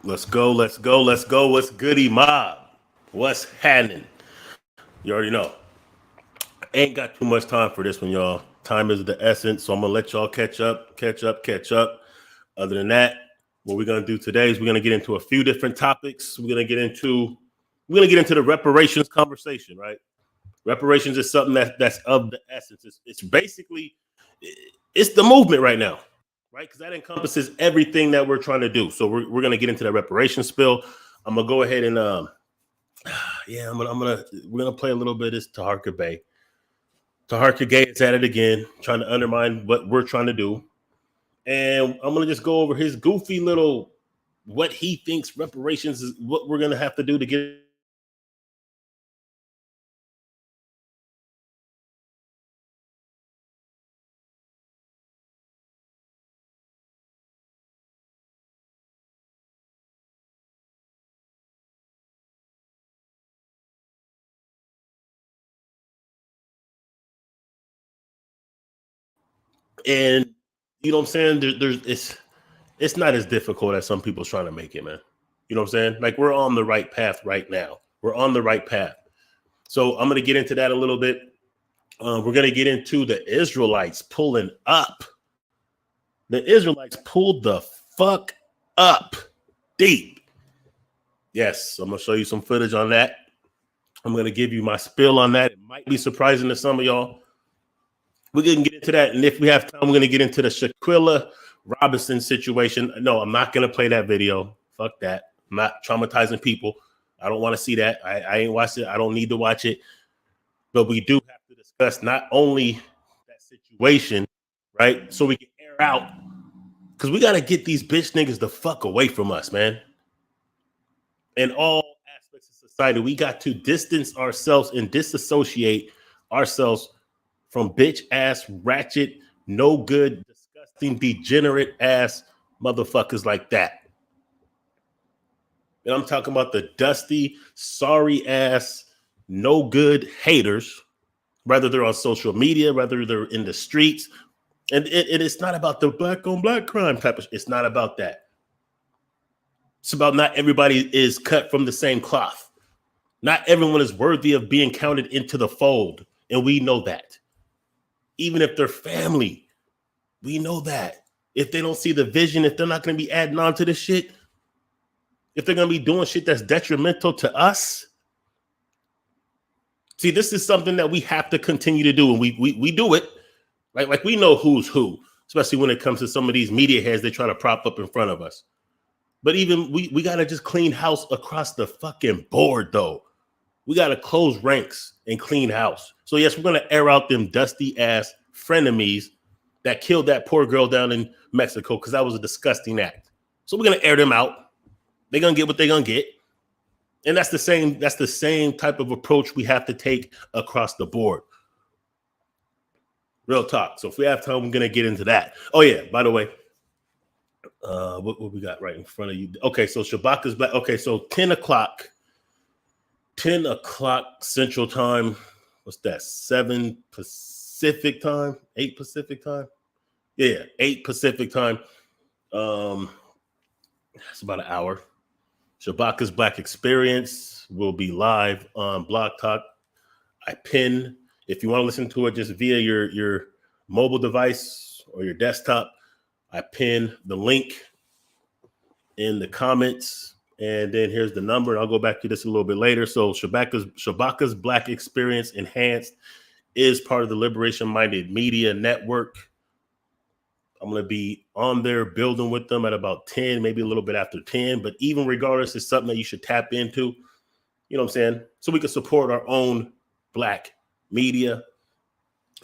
Let's go. Let's go. Let's go. What's goody mob? What's happening? You already know. Ain't got too much time for this one, y'all. Time is the essence, so I'm gonna let y'all catch up. Other than that, what we're gonna do today is we're gonna get into a few different topics. We're gonna get into the reparations conversation, right? Reparations is something that's of the essence. It's basically it's the movement right now, right? Because that encompasses everything that we're trying to do. So we're gonna get into that reparations spill. I'm gonna go ahead and yeah, we're gonna play a little bit of this Taharka Bey. Taharka Bey is at it again, trying to undermine what we're trying to do. And I'm gonna just go over his goofy little what he thinks reparations is what we're gonna have to do to get our country back. And you know what I'm saying? It's not as difficult as some people's trying to make it, man. You know what I'm saying? Like we're on the right path right now. We're on the right path. So I'm gonna get into that a little bit. We're gonna get into the Israelites pulling up. The Israelites pulled the fuck up deep. Yes, I'm gonna show you some footage on that. I'm gonna give you my spill on that. It might be surprising to some of y'all. We're gonna get into that, and if we have time, we're gonna get into the Shaquella Robinson situation. No, I'm not gonna play that video. Fuck that. I'm not traumatizing people. I don't want to see that. I ain't watched it. I don't need to watch it. But we do have to discuss not only that situation, right? So we can air out because we gotta get these bitch niggas the fuck away from us, man. In all aspects of society, we got to distance ourselves and disassociate ourselves from bitch ass, ratchet, no good, disgusting, degenerate ass motherfuckers like that. And I'm talking about the dusty, sorry ass, no good haters, whether they're on social media, whether they're in the streets. And it's not about the black on black crime type of, it's not about that. It's about not everybody is cut from the same cloth. Not everyone is worthy of being counted into the fold. And we know that. Even if they're family, we know that. If they don't see the vision, if they're not going to be adding on to this shit, if they're going to be doing shit that's detrimental to us. See, this is something that we have to continue to do. And we do it. Like we know who's who, especially when it comes to some of these media heads they try to prop up in front of us. But even we got to just clean house across the fucking board, though. We got to close ranks and clean house. So, yes, we're going to air out them dusty ass frenemies that killed that poor girl down in Mexico because that was a disgusting act. So we're going to air them out. They're going to get what they're going to get. And that's the same type of approach we have to take across the board. Real talk. So if we have time, we're going to get into that. Oh, yeah, by the way, what we got right in front of you? Okay, so Shabbat is back. Okay, so 10 o'clock Central Time. What's that? 7 Pacific Time? 8 Pacific Time? Yeah, 8 Pacific Time. It's about an hour. Shabaka's Black Experience will be live on Blog Talk. I pin, if you want to listen to it just via your mobile device or your desktop, I pin the link in the comments. And then here's the number. And I'll go back to this a little bit later. So Shabaka's Black Experience Enhanced is part of the Liberation Minded Media Network. I'm going to be on there building with them at about 10, maybe a little bit after 10. But even regardless, it's something that you should tap into. You know what I'm saying? So we can support our own Black media.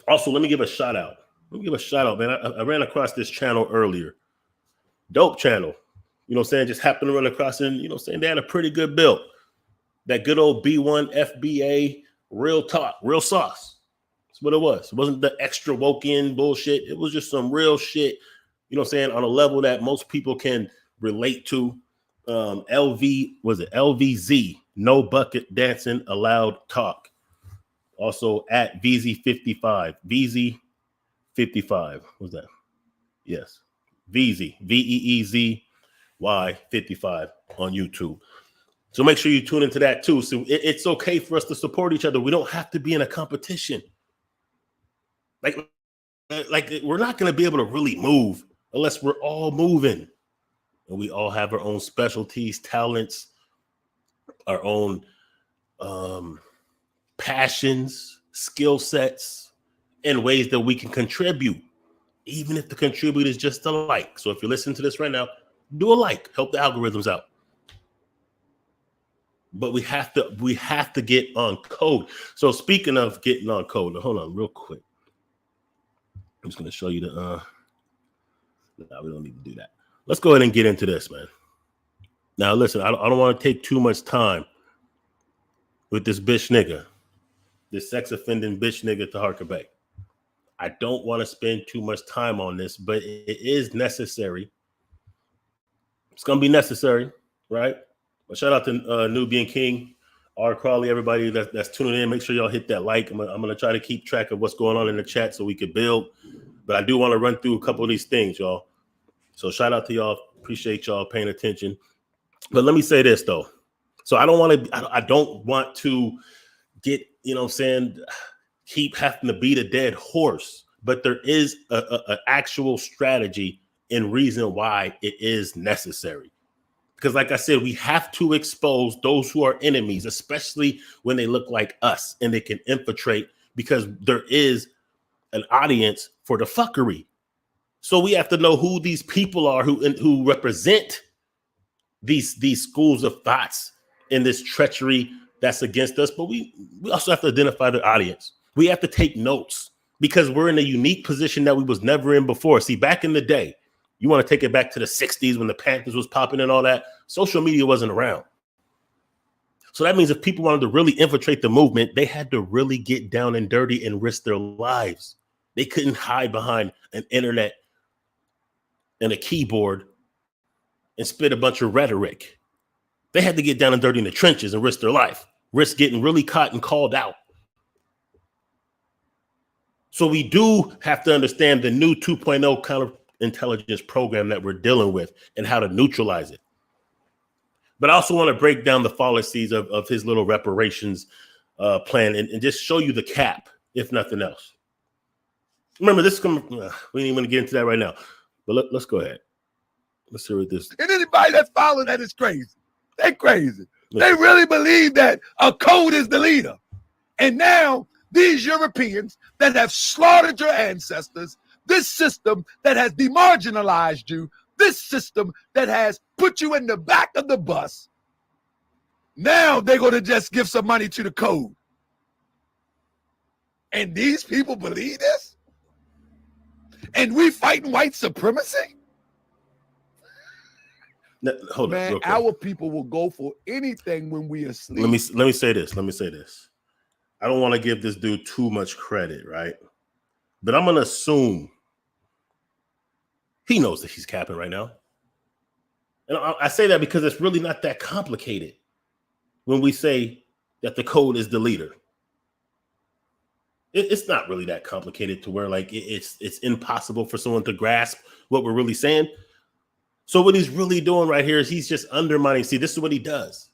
Also, let me give a shout out. Man. I ran across this channel earlier. Dope channel. You know what I'm saying? Just happened to run across it. And, you know what I'm saying? They had a pretty good build. That good old B1 FBA, real talk, real sauce. That's what it was. It wasn't the extra woke in bullshit. It was just some real shit, you know what I'm saying, on a level that most people can relate to. LVZ, no bucket dancing allowed talk. Also at VZ55. VZ55. What's that? Yes. VZ, VEEZ. IUIC on YouTube. So make sure you tune into that too. So it's okay for us to support each other. We don't have to be in a competition. Like we're not going to be able to really move unless we're all moving. And we all have our own specialties, talents, our own passions, skill sets, and ways that we can contribute, even if the contribute is just a like. So if you're listening to this right now, do a like, help the algorithms out. But we have to get on code. So speaking of getting on code, hold on real quick. I'm just going to show you the, no, we don't need to do that. Let's go ahead and get into this, man. Now, listen, I don't want to take too much time with this bitch nigga, this sex offending bitch nigga, Taharka Bey. I don't want to spend too much time on this, but it is necessary. It's going to be necessary, right? But shout out to Nubian King, R. Crawley, everybody that's tuning in. Make sure y'all hit that like. I'm going to try to keep track of what's going on in the chat so we can build. But I do want to run through a couple of these things, y'all. So shout out to y'all. Appreciate y'all paying attention. But let me say this, though. So I don't want to get, you know what I'm saying, keep having to beat a dead horse. But there is an actual strategy and reason why it is necessary. Because like I said, we have to expose those who are enemies, especially when they look like us and they can infiltrate, because there is an audience for the fuckery. So we have to know who these people are who represent these schools of thoughts and this treachery that's against us. But we also have to identify the audience. We have to take notes because we're in a unique position that we was never in before. See, back in the day, you want to take it back to the 60s when the Panthers was popping and all that, social media wasn't around. So that means if people wanted to really infiltrate the movement, they had to really get down and dirty and risk their lives. They couldn't hide behind an internet and a keyboard and spit a bunch of rhetoric. They had to get down and dirty in the trenches and risk their life, risk getting really caught and called out. So we do have to understand the new 2.0 counterintelligence program that we're dealing with and how to neutralize it. But I also want to break down the fallacies of his little reparations plan and just show you the cap, if nothing else. Remember, this is coming. We ain't even going to get into that right now. But let's go ahead. Let's see what this. And anybody that's following that is crazy. They're crazy. They really believe that a code is the leader. And now these Europeans that have slaughtered your ancestors, this system that has demarginalized you, this system that has put you in the back of the bus, now they're going to just give some money to the code. And these people believe this? And we fighting white supremacy? No, hold Man, on, our people will go for anything when we are asleep. Let me say this. I don't want to give this dude too much credit, right? But I'm going to assume he knows that he's capping right now. And I say that because it's really not that complicated when we say that the code is the leader. It's not really that complicated to where like it's impossible for someone to grasp what we're really saying. So what he's really doing right here is he's just undermining. See, this is what he does.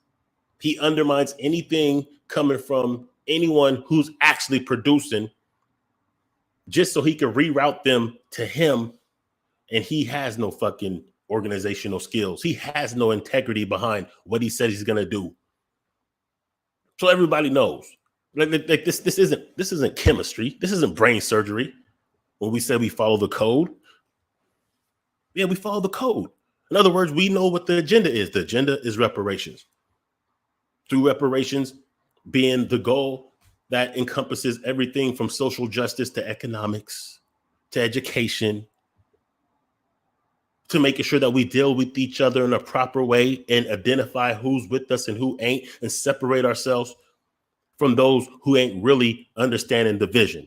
He undermines anything coming from anyone who's actually producing just so he can reroute them to him. And he has no fucking organizational skills. He has no integrity behind what he says he's going to do. So everybody knows. Like this isn't chemistry. This isn't brain surgery. When we say we follow the code. Yeah, we follow the code. In other words, we know what the agenda is. The agenda is reparations. Through reparations being the goal that encompasses everything from social justice to economics to education to making sure that we deal with each other in a proper way and identify who's with us and who ain't and separate ourselves from those who ain't really understanding the vision.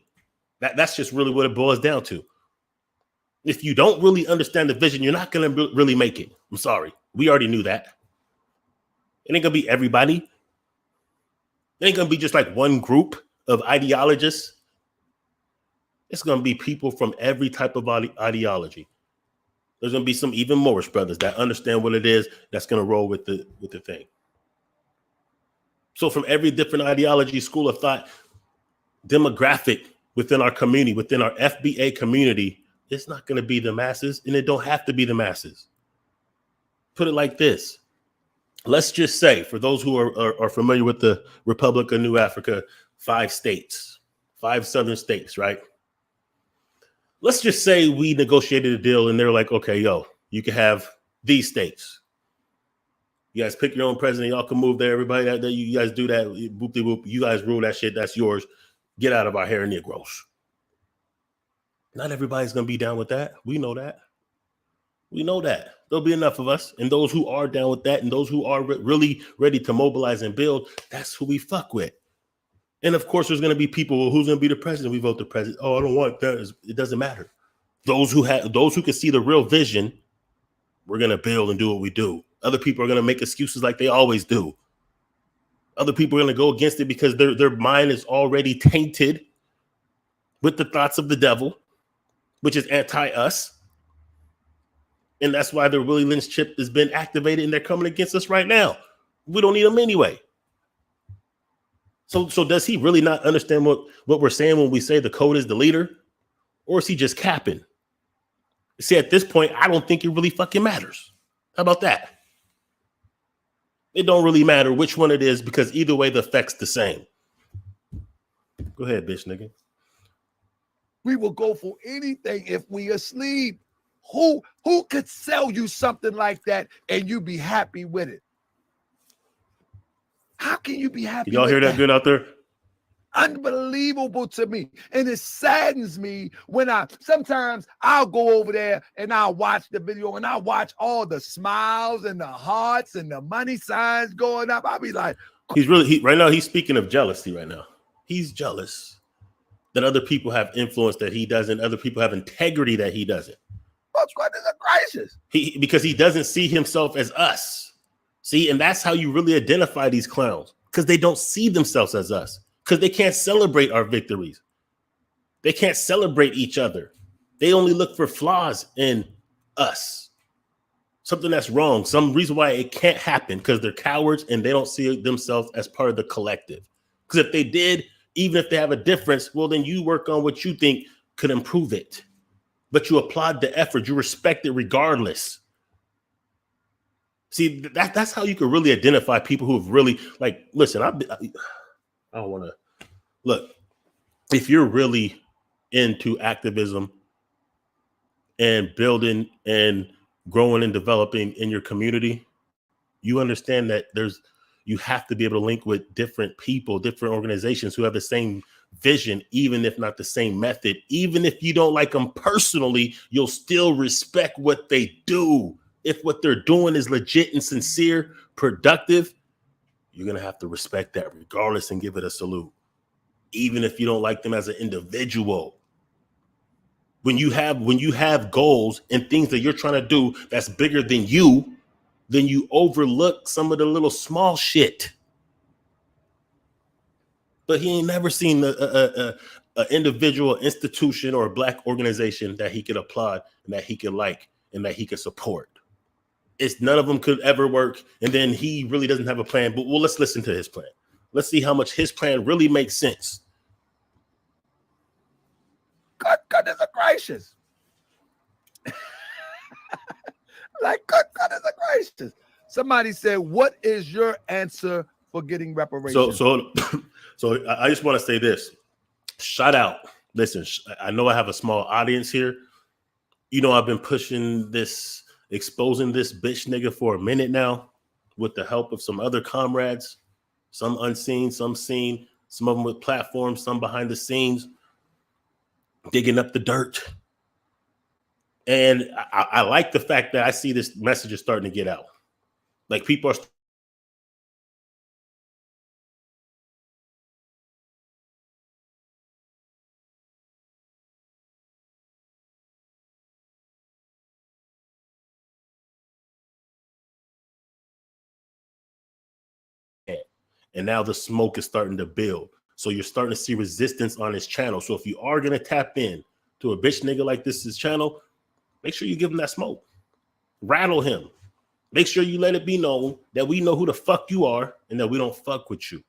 That's just really what it boils down to. If you don't really understand the vision, you're not going to really make it. I'm sorry. We already knew that. It ain't going to be everybody. It ain't going to be just like one group of ideologists. It's going to be people from every type of ideology. There's going to be some even more brothers that understand what it is that's going to roll with the thing. So from every different ideology, school of thought, demographic within our community, within our FBA community, it's not going to be the masses, and it don't have to be the masses. Put it like this. Let's just say, for those who are familiar with the Republic of New Africa, 5 states, 5 southern states, right? Let's just say we negotiated a deal and they're like, okay, yo, you can have these states. You guys pick your own president. Y'all can move there. Everybody that you guys do that. Whoop-de-whoop. You guys rule that shit. That's yours. Get out of our hair, Negroes. Not everybody's going to be down with that. We know that. We know that. There'll be enough of us. And those who are down with that and those who are really ready to mobilize and build, that's who we fuck with. And of course, there's going to be people, well, who's going to be the president? We vote the president. Oh, I don't want that. It doesn't matter. Those who can see the real vision, we're going to build and do what we do. Other people are going to make excuses like they always do. Other people are going to go against it because their mind is already tainted with the thoughts of the devil, which is anti-us. And that's why the Willie Lynch chip has been activated and they're coming against us right now. We don't need them anyway. So does he really not understand what we're saying when we say the code is the leader? Or is he just capping? See, at this point, I don't think it really fucking matters. How about that? It don't really matter which one it is because either way, the effect's the same. Go ahead, bitch nigga. We will go for anything if we asleep. Who could sell you something like that and you be happy with it? How can you be happy? Y'all hear that good out there? Unbelievable to me. And it saddens me when sometimes I'll go over there and I'll watch the video and I'll watch all the smiles and the hearts and the money signs going up. I'll be like, right now he's speaking of jealousy right now. He's jealous that other people have influence that he doesn't, other people have integrity that he doesn't. Goodness gracious. Because he doesn't see himself as us. See, and that's how you really identify these clowns, because they don't see themselves as us, because they can't celebrate our victories. They can't celebrate each other. They only look for flaws in us. Something that's wrong, some reason why it can't happen, because they're cowards and they don't see themselves as part of the collective. Because if they did, even if they have a difference, well, then you work on what you think could improve it. But you applaud the effort. You respect it regardless. See, that's how you can really identify people who have really, like, listen, I don't want to, look, if you're really into activism and building and growing and developing in your community, you understand that you have to be able to link with different people, different organizations who have the same vision, even if not the same method. Even if you don't like them personally, you'll still respect what they do. If what they're doing is legit and sincere, productive, you're going to have to respect that regardless and give it a salute. Even if you don't like them as an individual. When you have goals and things that you're trying to do that's bigger than you, then you overlook some of the little small shit. But he ain't never seen an individual institution or a black organization that he could applaud and that he could like and that he could support. It's none of them could ever work. And then he really doesn't have a plan. But well, let's listen to his plan. Let's see how much his plan really makes sense. Goodness gracious. Like, goodness gracious. Somebody said, what is your answer for getting reparations? So I just want to say this. Shout out. Listen, I know I have a small audience here. You know, I've been pushing this, exposing this bitch nigga for a minute now with the help of some other comrades, some unseen, some seen, some of them with platforms, some behind the scenes, digging up the dirt. And I like the fact that I see this message is starting to get out. Like people are and now the smoke is starting to build. So you're starting to see resistance on his channel. So if you are going to tap in to a bitch nigga like this, his channel, make sure you give him that smoke. Rattle him. Make sure you let it be known that we know who the fuck you are and that we don't fuck with you.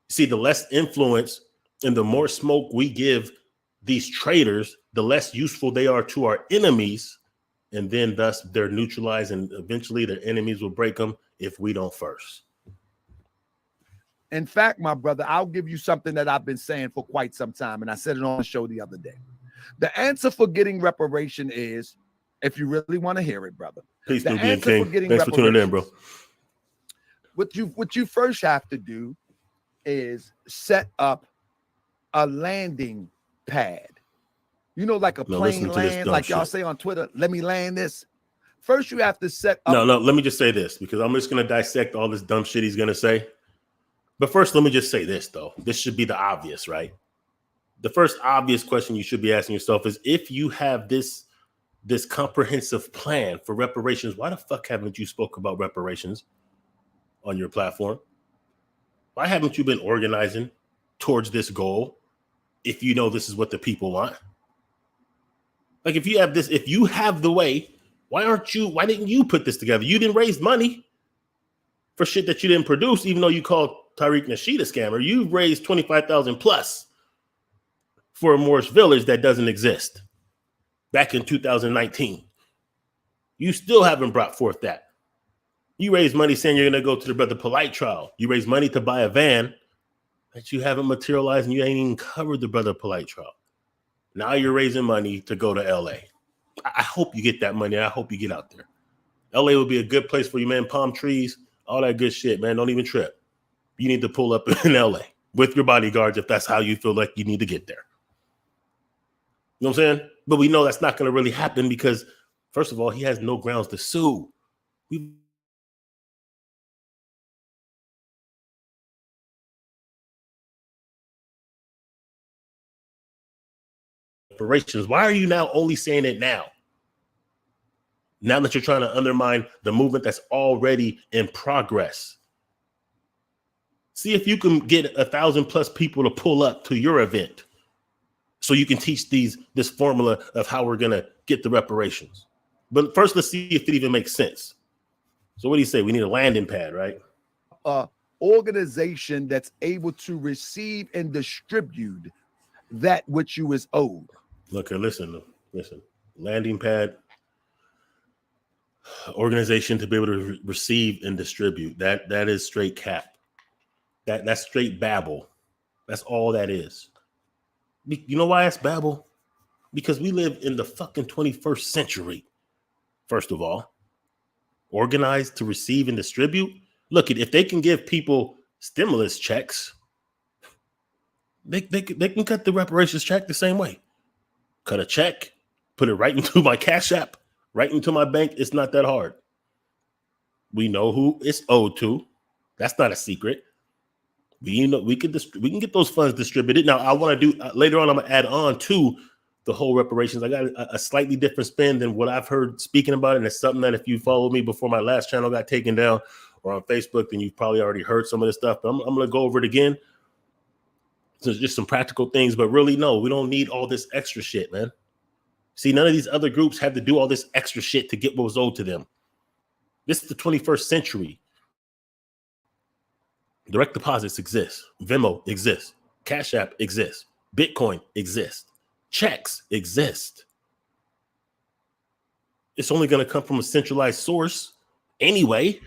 See, the less influence and the more smoke we give these traitors, the less useful they are to our enemies. And then thus they're neutralized and eventually their enemies will break them if we don't first. In fact, my brother, I'll give you something that I've been saying for quite some time, and I said it on the show the other day. The answer for getting reparation is, if you really want to hear it, brother. Peace, the Nubian answer King. for getting Thanks for tuning in, bro. What you first have to do is set up a landing pad. You know, like a plane land, like y'all say on Twitter, let me land this. First, you have to set up. No, let me just say this, because I'm just going to dissect all this dumb shit he's going to say. But first, let me just say this, though. This should be the obvious, right? The first obvious question you should be asking yourself is, if you have this comprehensive plan for reparations, why the fuck haven't you spoke about reparations on your platform? Why haven't you been organizing towards this goal if you know this is what the people want? Like, if you have this, if you have the way, why didn't you put this together? You didn't raise money for shit that you didn't produce, even though you called Tariq Nasheed a scammer. You've raised 25,000 plus for a Moorish village that doesn't exist back in 2019. You still haven't brought forth that. You raised money saying you're going to go to the Brother Polite trial. You raised money to buy a van that you haven't materialized, and you ain't even covered the Brother Polite trial. Now you're raising money to go to LA. I hope you get that money. I hope you get out there. LA will be a good place for you, man. Palm trees, all that good shit, man. Don't even trip. You need to pull up in LA with your bodyguards if that's how you feel like you need to get there. You know what I'm saying? But we know that's not going to really happen because, first of all, he has no grounds to sue. Reparations. Why are you now only saying it now? Now that you're trying to undermine the movement that's already in progress. See if you can get 1,000 plus people to pull up to your event so you can teach this formula of how we're going to get the reparations. But first, let's see if it even makes sense. So what do you say? We need a landing pad, right? Organization that's able to receive and distribute that which you is owed. Look, listen. Landing pad, organization to be able to receive and distribute. That is straight cap. That's straight babble. That's all that is. You know why it's babble? Because we live in the fucking 21st century. First of all, organized to receive and distribute. Look, if they can give people stimulus checks, they can cut the reparations check the same way. Cut a check, put it right into my Cash App, right into my bank. It's not that hard. We know who it's owed to. That's not a secret. We can get those funds distributed. Now, I want to do later on. I'm gonna add on to the whole reparations. I got a slightly different spin than what I've heard speaking about, and it's something that if you followed me before my last channel got taken down or on Facebook, then you've probably already heard some of this stuff. But I'm gonna go over it again. So just some practical things, but really, no, we don't need all this extra shit, man. See, none of these other groups had to do all this extra shit to get what was owed to them. This is the 21st century. Direct deposits exist. Venmo exists. Cash App exists. Bitcoin exists. Checks exist. It's only going to come from a centralized source anyway.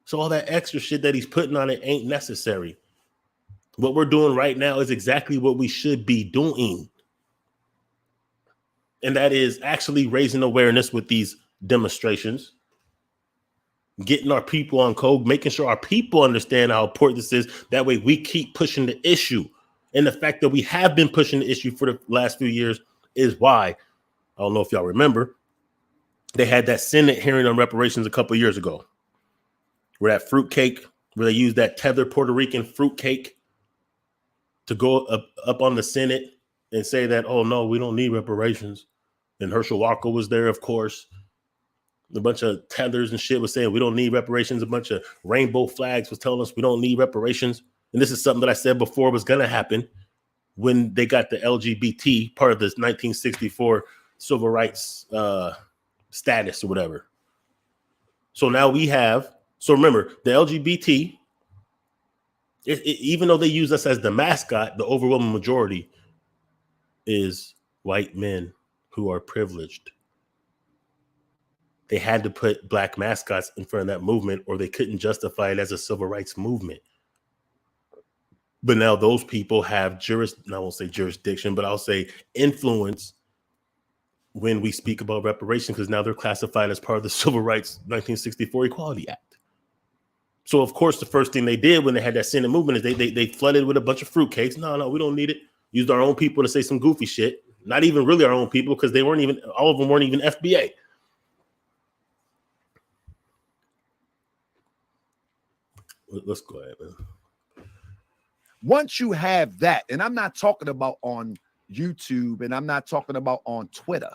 So all that extra shit that he's putting on it ain't necessary. What we're doing right now is exactly what we should be doing. And that is actually raising awareness with these demonstrations, getting our people on code, making sure our people understand how important this is. That way we keep pushing the issue. And the fact that we have been pushing the issue for the last few years is why, I don't know if y'all remember, they had that Senate hearing on reparations a couple of years ago, where that fruitcake, where they used that tethered Puerto Rican fruitcake to go up on the Senate and say that, oh, no, we don't need reparations. And Herschel Walker was there, of course. A bunch of tethers and shit was saying we don't need reparations. A bunch of rainbow flags was telling us we don't need reparations. And this is something that I said before was going to happen when they got the LGBT part of this 1964 civil rights status or whatever. So now we have, so remember, the LGBT, even though they use us as the mascot, the overwhelming majority is white men who are privileged. They had to put black mascots in front of that movement, or they couldn't justify it as a civil rights movement. But now those people have I won't say jurisdiction, but I'll say influence when we speak about reparations, because now they're classified as part of the Civil Rights 1964 Equality Act. So, of course, the first thing they did when they had that Senate movement is they flooded with a bunch of fruitcakes. No, we don't need it. Used our own people to say some goofy shit. Not even really our own people, because all of them weren't even FBA. Let's go ahead, man. Once you have that, and I'm not talking about on YouTube, and I'm not talking about on Twitter.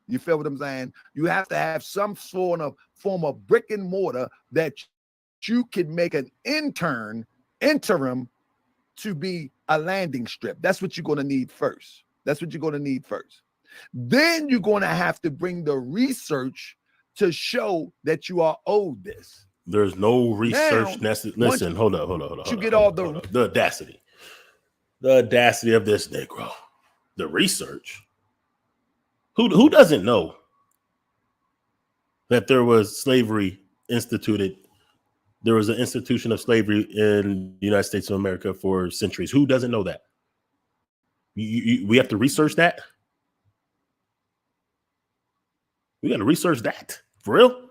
You feel what I'm saying? You have to have some form of brick and mortar that you can make an interim to be a landing strip. That's what you're going to need first. Then you're going to have to bring the research to show that you are owed this. There's no research necessary. Listen, hold up. The audacity. The audacity of this Negro. The research. Who doesn't know that there was slavery instituted? There was an institution of slavery in the United States of America for centuries. Who doesn't know that? We have to research that. We got to research that for real.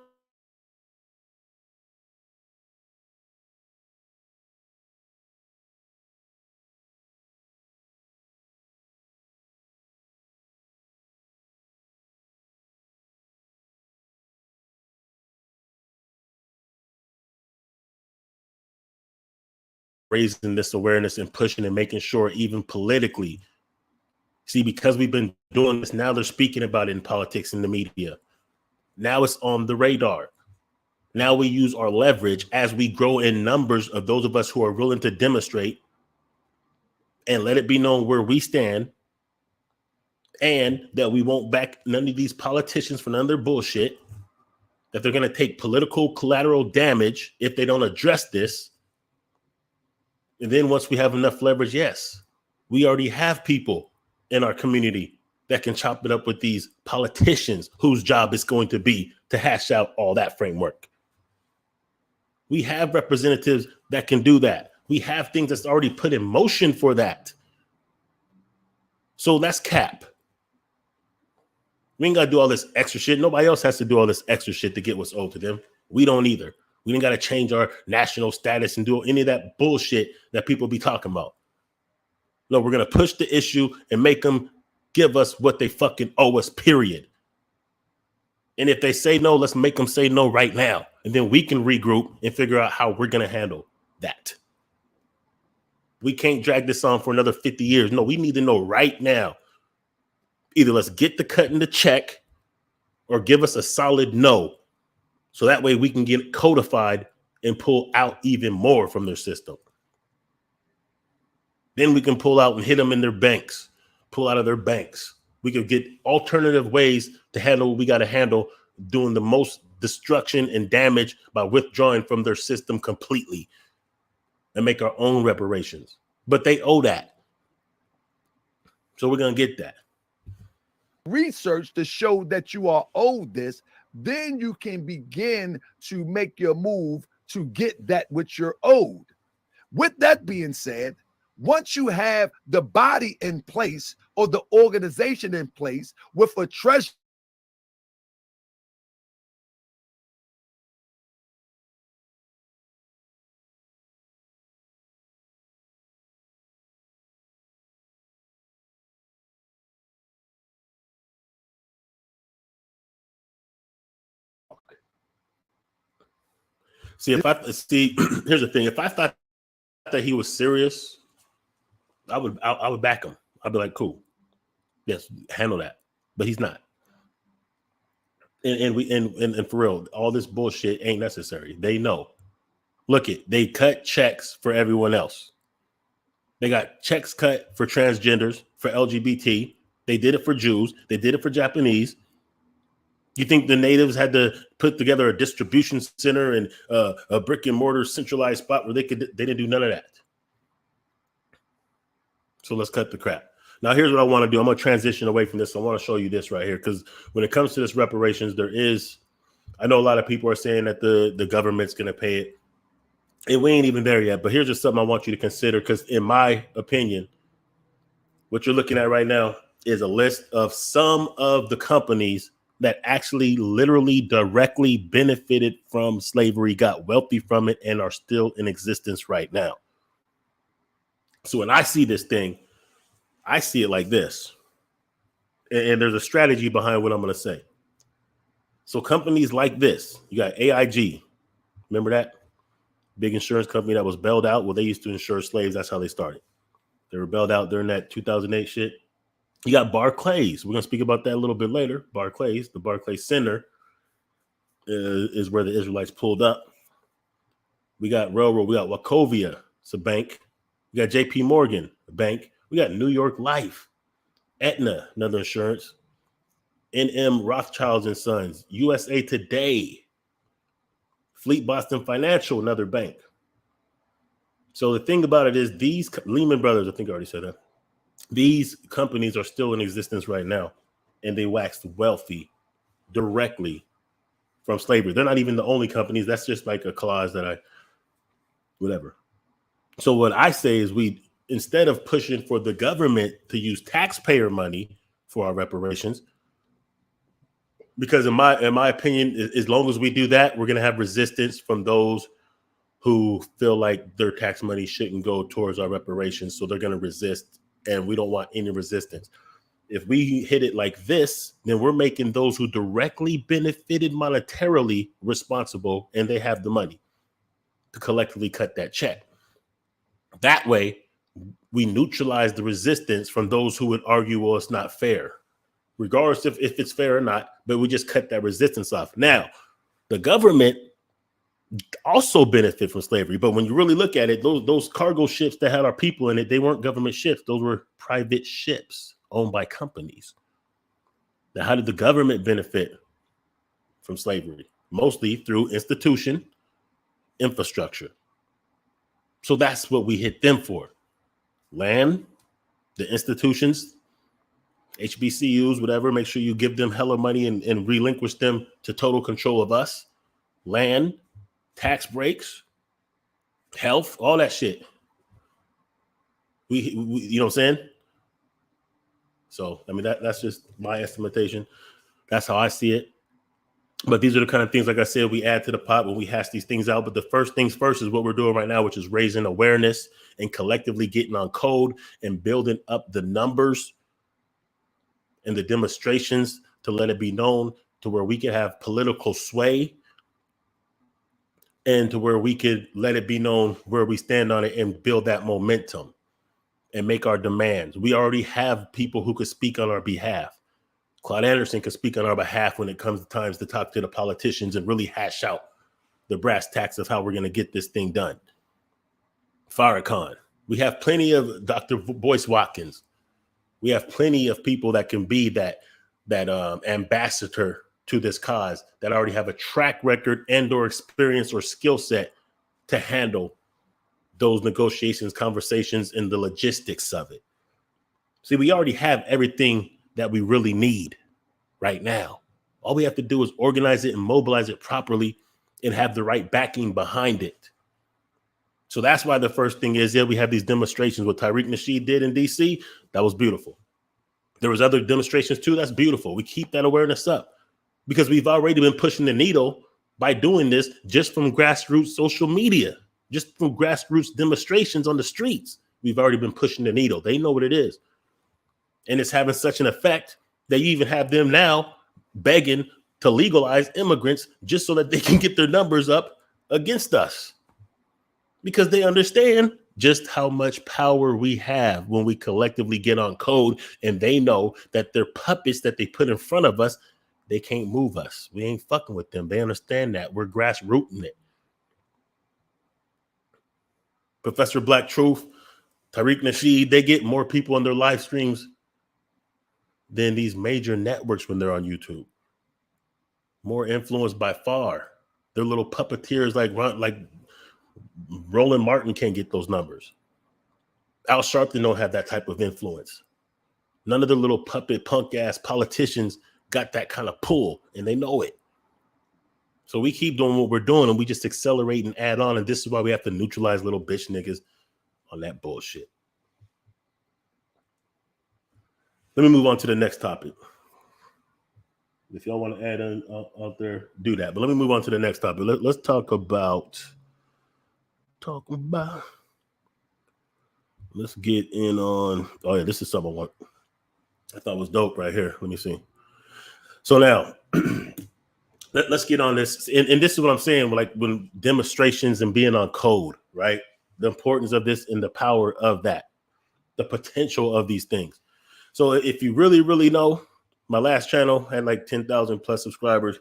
Raising this awareness and pushing and making sure, even politically. See, because we've been doing this, now they're speaking about it in politics and the media. Now it's on the radar. Now we use our leverage as we grow in numbers of those of us who are willing to demonstrate and let it be known where we stand, and that we won't back none of these politicians for none of their bullshit, that they're going to take political collateral damage if they don't address this. And then once we have enough leverage, yes, we already have people in our community that can chop it up with these politicians whose job is going to be to hash out all that framework. We have representatives that can do that. We have things that's already put in motion for that. So that's cap. We ain't got to do all this extra shit. Nobody else has to do all this extra shit to get what's owed to them. We don't either. We ain't got to change our national status and do any of that bullshit that people be talking about. No, we're going to push the issue and make them give us what they fucking owe us, period. And if they say no, let's make them say no right now. And then we can regroup and figure out how we're going to handle that. We can't drag this on for another 50 years. No, we need to know right now. Either let's get the cut in the check or give us a solid no. So that way we can get it codified and pull out even more from their system. Then we can pull out and hit them in their banks, pull out of their banks. We could get alternative ways to handle what we got to handle, doing the most destruction and damage by withdrawing from their system completely and make our own reparations. But they owe that. So we're going to get that. Research to show that you are owed this, then you can begin to make your move to get that which you're owed. With that being said, once you have the body in place or the organization in place with a treasury, Here's the thing. If I thought that he was serious, I would back him. I'd be like, cool. Yes, handle that. But he's not. And for real, all this bullshit ain't necessary. They know. Look they cut checks for everyone else. They got checks cut for transgenders, for LGBT. They did it for Jews. They did it for Japanese. You think the natives had to put together a distribution center and a brick and mortar centralized spot where they didn't do none of that. So let's cut the crap. Now, here's what I want to do. I'm going to transition away from this. I want to show you this right here, because when it comes to this reparations, I know a lot of people are saying that the government's going to pay it. And we ain't even there yet. But here's just something I want you to consider, because in my opinion, what you're looking at right now is a list of some of the companies that actually literally directly benefited from slavery, got wealthy from it, and are still in existence right now. So when I see this thing, I see it like this. And there's a strategy behind what I'm going to say. So companies like this, you got AIG. Remember that? Big insurance company that was bailed out. Well, they used to insure slaves. That's how they started. They were bailed out during that 2008 shit. You got Barclays. We're going to speak about that a little bit later. Barclays, the Barclays Center is where the Israelites pulled up. We got Railroad. We got Wachovia. It's a bank. We got JP Morgan, a bank. We got New York Life, Aetna, another insurance, NM Rothschilds and Sons, USA Today, Fleet Boston Financial, another bank. So the thing about it is these Lehman Brothers, I think I already said that, these companies are still in existence right now, and they waxed wealthy directly from slavery. They're not even the only companies. That's just like a clause that whatever. So what I say is instead of pushing for the government to use taxpayer money for our reparations, because in my opinion, as long as we do that, we're going to have resistance from those who feel like their tax money shouldn't go towards our reparations. So they're going to resist, and we don't want any resistance. If we hit it like this, then we're making those who directly benefited monetarily responsible, and they have the money to collectively cut that check. That way, we neutralize the resistance from those who would argue, well, it's not fair, regardless if it's fair or not, but we just cut that resistance off. Now, the government also benefit from slavery, but when you really look at it, those cargo ships that had our people in it, they weren't government ships. Those were private ships owned by companies. Now, how did the government benefit from slavery? Mostly through institution, infrastructure. So that's what we hit them for. Land, the institutions, HBCUs, whatever, make sure you give them hella money and relinquish them to total control of us. Land, tax breaks, health, all that shit. We you know what I'm saying? So, I mean, that's just my estimation. That's how I see it. But these are the kind of things, like I said, we add to the pot when we hash these things out. But the first things first is what we're doing right now, which is raising awareness and collectively getting on code and building up the numbers and the demonstrations to let it be known, to where we can have political sway and to where we could let it be known where we stand on it and build that momentum and make our demands. We already have people who could speak on our behalf. Claude Anderson can speak on our behalf when it comes to times to talk to the politicians and really hash out the brass tacks of how we're going to get this thing done. Farrakhan. We have plenty of Dr. Boyce Watkins. We have plenty of people that can be that ambassador to this cause, that already have a track record and or experience or skill set to handle those negotiations, conversations, and the logistics of it. See, we already have everything that we really need right now. All we have to do is organize it and mobilize it properly and have the right backing behind it. So that's why the first thing is, we have these demonstrations. What Tariq Nasheed did in DC, that was beautiful. There was other demonstrations too. That's beautiful. We keep that awareness up because we've already been pushing the needle by doing this just from grassroots social media, just from grassroots demonstrations on the streets. We've already been pushing the needle. They know what it is. And it's having such an effect that you even have them now begging to legalize immigrants just so that they can get their numbers up against us, because they understand just how much power we have when we collectively get on code, and they know that their puppets that they put in front of us, they can't move us. We ain't fucking with them. They understand that. We're grassrooting it. Professor Black Truth, Tariq Nasheed, they get more people on their live streams than these major networks when they're on YouTube. More influence by far. They're little puppeteers like Roland Martin can't get those numbers. Al Sharpton don't have that type of influence. None of the little puppet punk ass politicians got that kind of pull, and they know it. So we keep doing what we're doing, and we just accelerate and add on. And this is why we have to neutralize little bitch niggas on that bullshit. Let me move on to the next topic. If y'all want to add in out there, do that. But let me move on to the next topic. Let's talk about. Let's get in on. Oh yeah, this is something I thought was dope right here. Let me see. So now. Let's get on this. And this is what I'm saying, like when demonstrations and being on code, right? The importance of this and the power of that, the potential of these things. So if you really, really know, my last channel had like 10,000 plus subscribers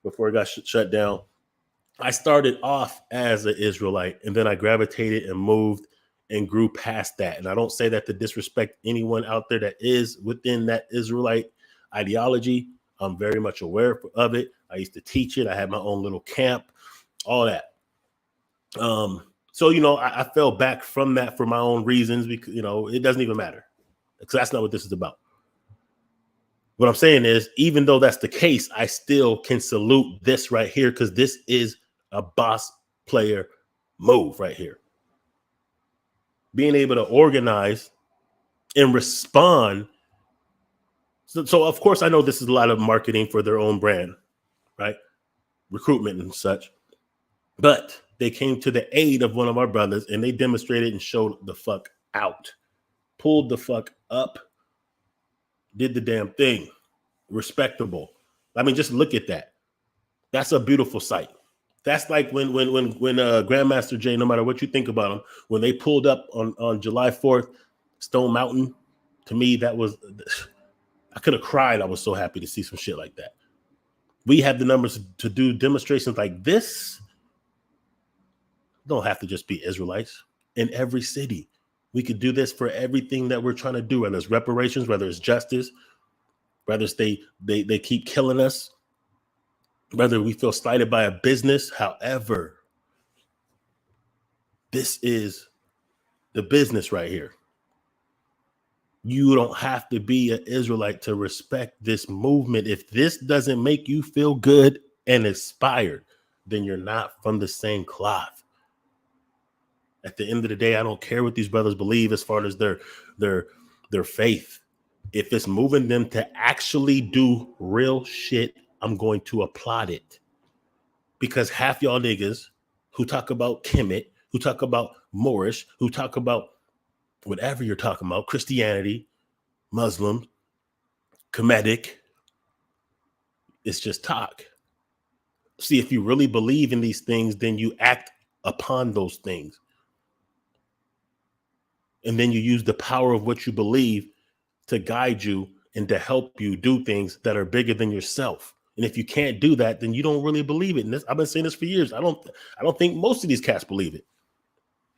before it got shut down. I started off as an Israelite, and then I gravitated and moved and grew past that. And I don't say that to disrespect anyone out there that is within that Israelite ideology. I'm very much aware of it. I used to teach it. I had my own little camp, all that. So, I fell back from that for my own reasons because, it doesn't even matter because that's not what this is about. What I'm saying is, even though that's the case, I still can salute this right here because this is a boss player move right here. Being able to organize and respond. So, of course, I know this is a lot of marketing for their own brand, right? Recruitment and such. But they came to the aid of one of our brothers and they demonstrated and showed the fuck out. Pulled the fuck up. Did the damn thing. Respectable. I mean, just look at that. That's a beautiful sight. That's like when Grandmaster Jay, no matter what you think about him, when they pulled up on July 4th, Stone Mountain, to me, that was... I could have cried. I was so happy to see some shit like that. We have the numbers to do demonstrations like this. Don't have to just be Israelites in every city. We could do this for everything that we're trying to do, whether it's reparations, whether it's justice, whether it's they keep killing us, whether we feel slighted by a business. However, this is the business right here. You don't have to be an Israelite to respect this movement. If this doesn't make you feel good and inspired, then you're not from the same cloth. At the end of the day, I don't care what these brothers believe as far as their faith. If it's moving them to actually do real shit, I'm going to applaud it. Because half y'all niggas who talk about Kemet, who talk about Moorish, who talk about whatever you're talking about, Christianity, Muslim, Kemetic, it's just talk. See, if you really believe in these things, then you act upon those things. And then you use the power of what you believe to guide you and to help you do things that are bigger than yourself. And if you can't do that, then you don't really believe it. And I've been saying this for years. I don't think most of these cats believe it.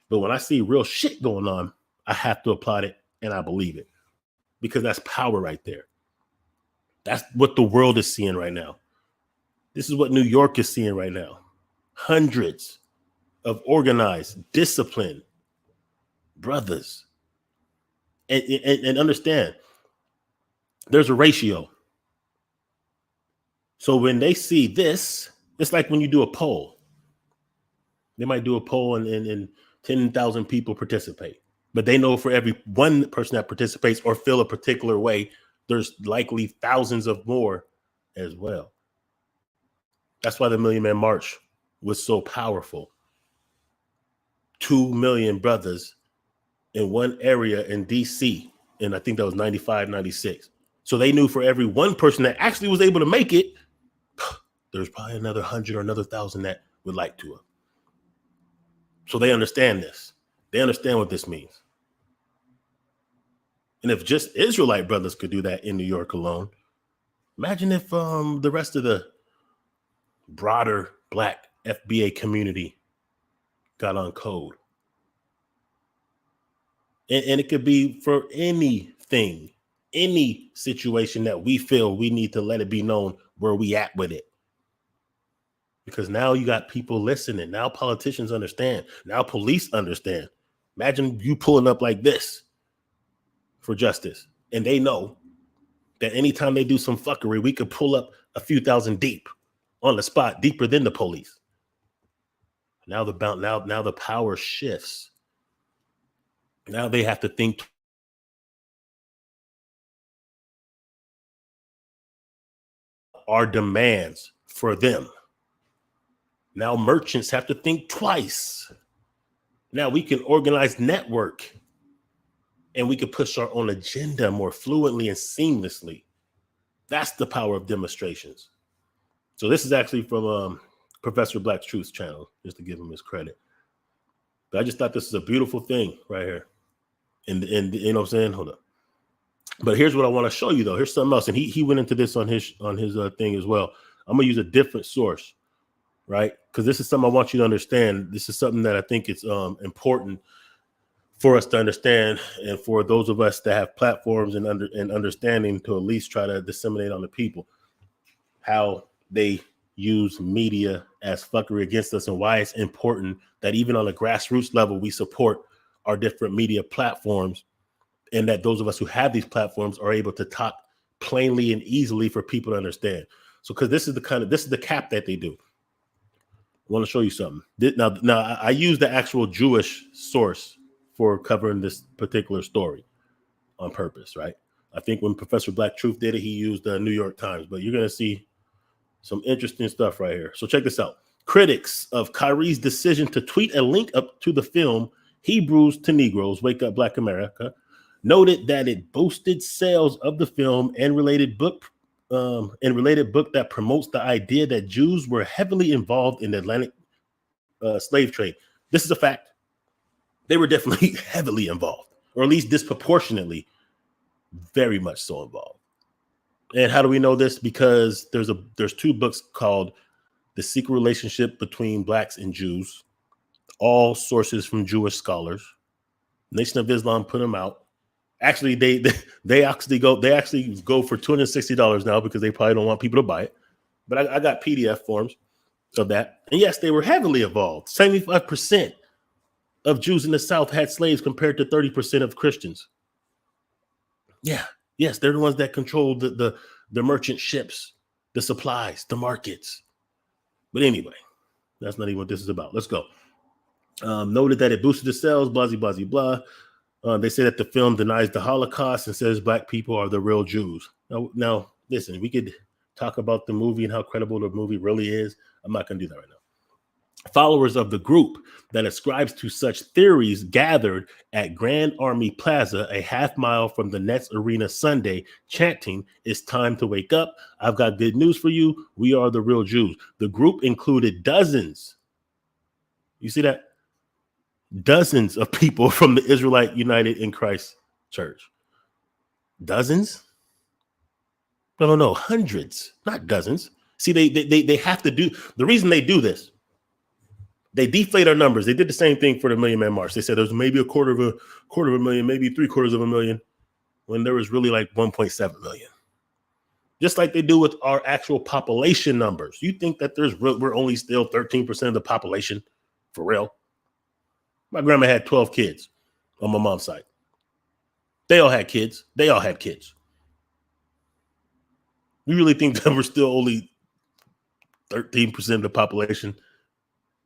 But when I see real shit going on, I have to applaud it and I believe it because that's power right there. That's what the world is seeing right now. This is what New York is seeing right now. Hundreds of organized, disciplined brothers. And understand, there's a ratio. So when they see this, it's like when you do a poll. They might do a poll and 10,000 people participate. But they know for every one person that participates or feel a particular way, there's likely thousands of more as well. That's why the Million Man March was so powerful. 2 million brothers in one area in DC. And I think that was 95, 96. So they knew for every one person that actually was able to make it, there's probably another 100 or another 1,000 that would like to. So they understand this. They understand what this means. And if just Israelite brothers could do that in New York alone, imagine if the rest of the broader Black FBA community got on code. And it could be for anything, any situation that we feel we need to let it be known where we at with it. because now you got people listening. Now politicians understand. Now police understand. Imagine you pulling up like this for justice, and they know that anytime they do some fuckery, we could pull up a few thousand deep on the spot, deeper than the police. Now the power shifts. Now they have to think our demands for them. Now merchants have to think twice. Now we can organize network, and we can push our own agenda more fluently and seamlessly. That's the power of demonstrations. So this is actually from Professor Black's Truth channel, just to give him his credit. But I just thought this is a beautiful thing right here. And you know what I'm saying? Hold up. But here's what I want to show you though. Here's something else. And he went into this on his thing as well. I'm gonna use a different source, right? Because this is something I want you to understand. This is something that I think it's important for us to understand, and for those of us that have platforms and understanding to at least try to disseminate on the people how they use media as fuckery against us, and why it's important that even on a grassroots level we support our different media platforms, and that those of us who have these platforms are able to talk plainly and easily for people to understand. So because this is the cap that they do. I want to show you something. Now I use the actual Jewish source for covering this particular story on purpose, right? I think when Professor Black Truth did it, he used the New York Times, but you're going to see some interesting stuff right here. So check this out. Critics of Kyrie's decision to tweet a link up to the film Hebrews to Negroes, Wake Up Black America, noted that it boosted sales of the film and related book that promotes the idea that Jews were heavily involved in the Atlantic slave trade. This is a fact. They were definitely heavily involved, or at least disproportionately, very much so involved. And how do we know this? Because there's two books called The Secret Relationship Between Blacks and Jews, all sources from Jewish scholars. Nation of Islam put them out. Actually, they actually go for $260 now, because they probably don't want people to buy it. But I got PDF forms of that. And yes, they were heavily involved. 75% of Jews in the South had slaves compared to 30% of Christians. Yeah. Yes, they're the ones that control the merchant ships, the supplies, the markets. But anyway, that's not even what this is about. Let's go. Noted that it boosted the sales, blah, blah, blah, blah. They say that the film denies the Holocaust and says black people are the real Jews. Now, listen, we could talk about the movie and how credible the movie really is. I'm not going to do that right now. Followers of the group that ascribes to such theories gathered at Grand Army Plaza, a half mile from the Nets Arena Sunday, chanting, "It's time to wake up. I've got good news for you. We are the real Jews." The group included dozens. You see that? Dozens of people from the Israelite United in Christ Church. Dozens? No, hundreds, not dozens. See, they have to do, the reason they do this, they deflate our numbers. They did the same thing for the Million Man March. They said there's maybe a quarter of a million, maybe 3/4 when there was really like 1.7 million. Just like they do with our actual population numbers. You think that we're only still 13% of the population? For real? My grandma had 12 kids on my mom's side. They all had kids. We really think that we're still only 13% of the population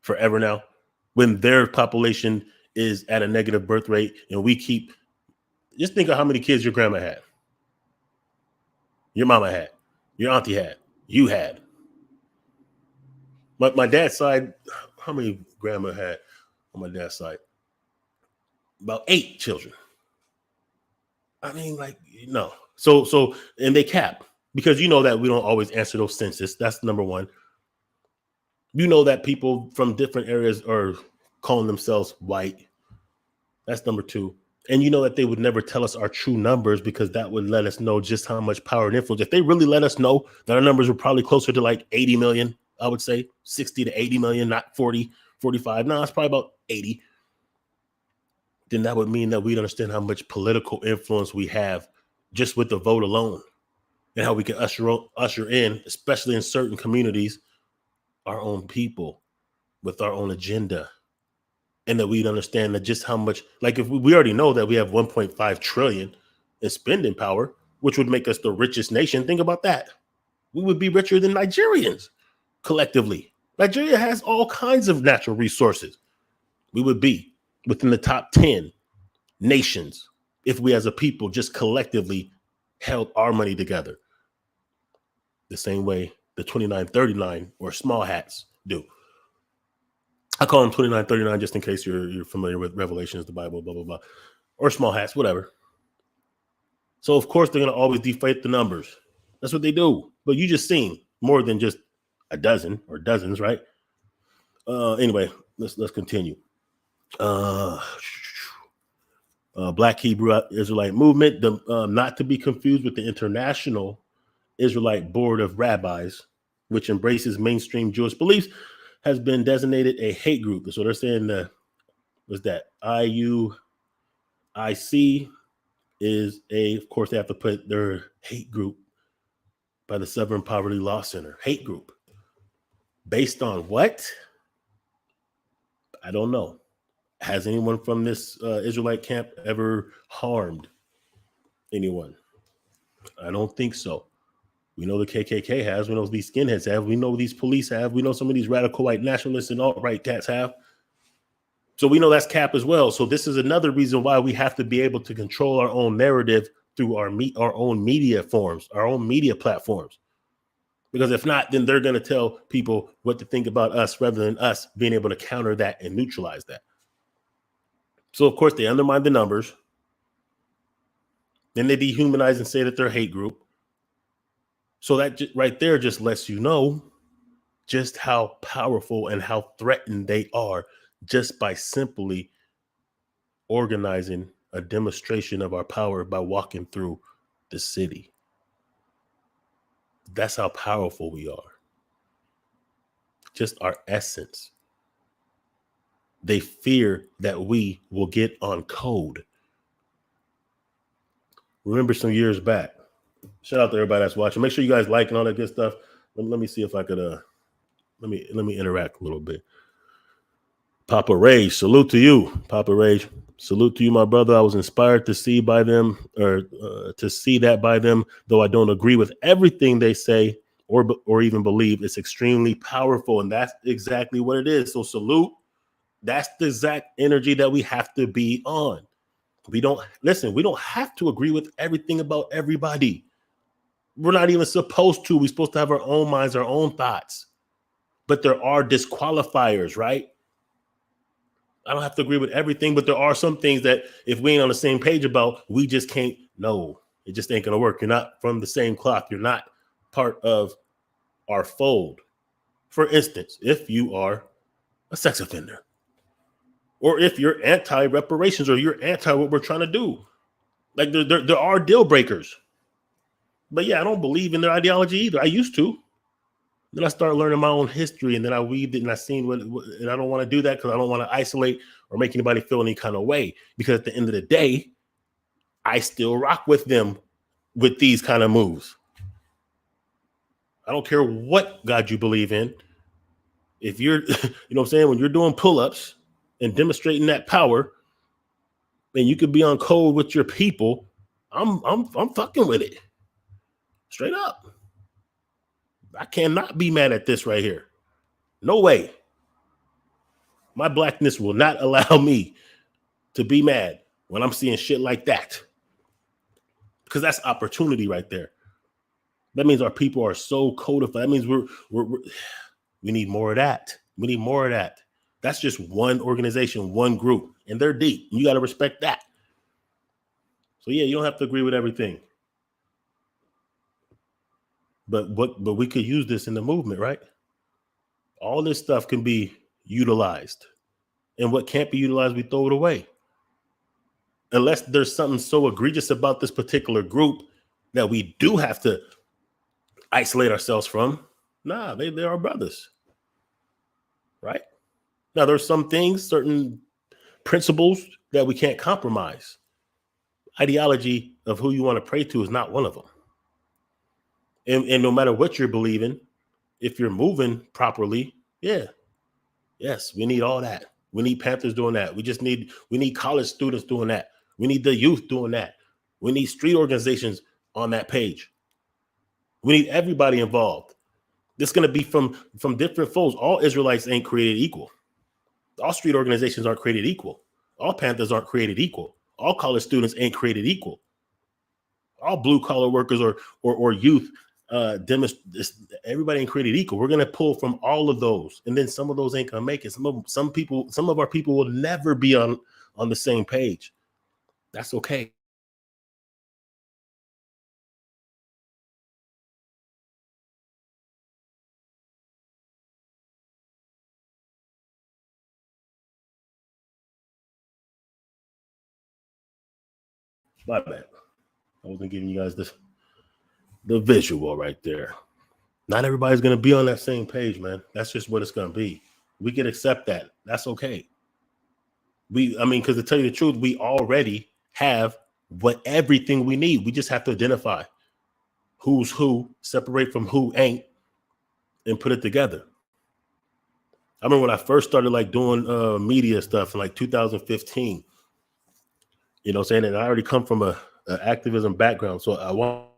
forever now, when their population is at a negative birth rate, and just think of how many kids your grandma had, your mama had, your auntie had, you had. My dad's side, how many grandma had on my dad's side? About 8 children. I mean, no. So, and they cap, because you know that we don't always answer those census. That's number one. You know that people from different areas are calling themselves white. That's number two. And you know that they would never tell us our true numbers, because that would let us know just how much power and influence. If they really let us know that our numbers were probably closer to like 80 million, I would say 60 to 80 million, not 40, 45. No, it's probably about 80. Then that would mean that we'd understand how much political influence we have just with the vote alone, and how we can usher in, especially in certain communities, our own people with our own agenda, and that we'd understand that just how much, like if we already know that we have 1.5 trillion in spending power, which would make us the richest nation. Think about that. We would be richer than Nigerians collectively. Nigeria has all kinds of natural resources. We would be within the top 10 nations if we as a people just collectively held our money together the same way the 2939 or small hats do. I call them 2939 just in case you're familiar with Revelations, the Bible, blah, blah, blah, or small hats, whatever. So, of course, they're going to always deflate the numbers. That's what they do. But you just seen more than just a dozen or dozens, right? Anyway, let's continue. Black Hebrew Israelite movement, not to be confused with the International Israelite Board of Rabbis, which embraces mainstream Jewish beliefs, has been designated a hate group. So they're saying was that IUIC is of course, they have to put their hate group by the Southern Poverty Law Center. Hate group. Based on what? I don't know. Has anyone from this Israelite camp ever harmed anyone? I don't think so. We know the KKK has. We know these skinheads have. We know these police have. We know some of these radical white nationalists and alt-right cats have. So we know that's cap as well. So this is another reason why we have to be able to control our own narrative through our own media forms, our own media platforms. Because if not, then they're going to tell people what to think about us rather than us being able to counter that and neutralize that. So, of course, they undermine the numbers. Then they dehumanize and say that they're a hate group. So that right there just lets you know just how powerful and how threatened they are just by simply organizing a demonstration of our power by walking through the city. That's how powerful we are. Just our essence. They fear that we will get on code. Remember some years back. Shout out to everybody that's watching. Make sure you guys like and all that good stuff. Let me see if I could let me interact a little bit. Papa Rage, salute to you. Papa Rage, salute to you, my brother. I was inspired to see by them, or to see that by them, though I don't agree with everything they say or even believe. It's extremely powerful, and that's exactly what it is. So salute. That's the exact energy that we have to be on. We don't have to agree with everything about everybody. We're not even supposed to. We're supposed to have our own minds, our own thoughts. But there are disqualifiers, right? I don't have to agree with everything, but there are some things that if we ain't on the same page about, we just can't. No, it just ain't going to work. You're not from the same cloth. You're not part of our fold. For instance, if you are a sex offender, or if you're anti-reparations, or you're anti what we're trying to do, like there are deal breakers. But yeah, I don't believe in their ideology either. I used to. Then I started learning my own history, and then I weaved it, and I seen and I don't want to do that because I don't want to isolate or make anybody feel any kind of way. Because at the end of the day, I still rock with them with these kind of moves. I don't care what God you believe in. If you're, you know what I'm saying, when you're doing pull-ups and demonstrating that power, and you could be on code with your people, I'm fucking with it. Straight up. I cannot be mad at this right here. No way. My blackness will not allow me to be mad when I'm seeing shit like that. Because that's opportunity right there. That means our people are so codified. That means we need more of that. We need more of that. That's just one organization, one group, and they're deep. You got to respect that. So yeah, you don't have to agree with everything. But we could use this in the movement, right? All this stuff can be utilized. And what can't be utilized, we throw it away. Unless there's something so egregious about this particular group that we do have to isolate ourselves from. Nah, they're our brothers. Right? Now, there's some things, certain principles that we can't compromise. Ideology of who you want to pray to is not one of them. And no matter what you're believing, if you're moving properly Yeah. Yes, we need all that. We need Panthers doing that. We need college students doing that. We need the youth doing that. We need street organizations on that page. We need everybody involved. This is going to be from different folds. All Israelites ain't created equal. All street organizations aren't created equal. All Panthers aren't created equal. All college students ain't created equal. All blue collar workers or youth, everybody ain't created equal. We're gonna pull from all of those, and then some of those ain't gonna make it. Some of our people will never be on the same page. That's okay. My bad. I wasn't giving you guys the visual right there. Not everybody's gonna be on that same page, man. That's just what it's gonna be. We can accept that. That's okay. Because to tell you the truth, we already have everything we need. We just have to identify who's who, separate from who ain't, and put it together. I remember when I first started like doing media stuff in like 2015. You know what I'm saying? And I already come from a activism background. So I want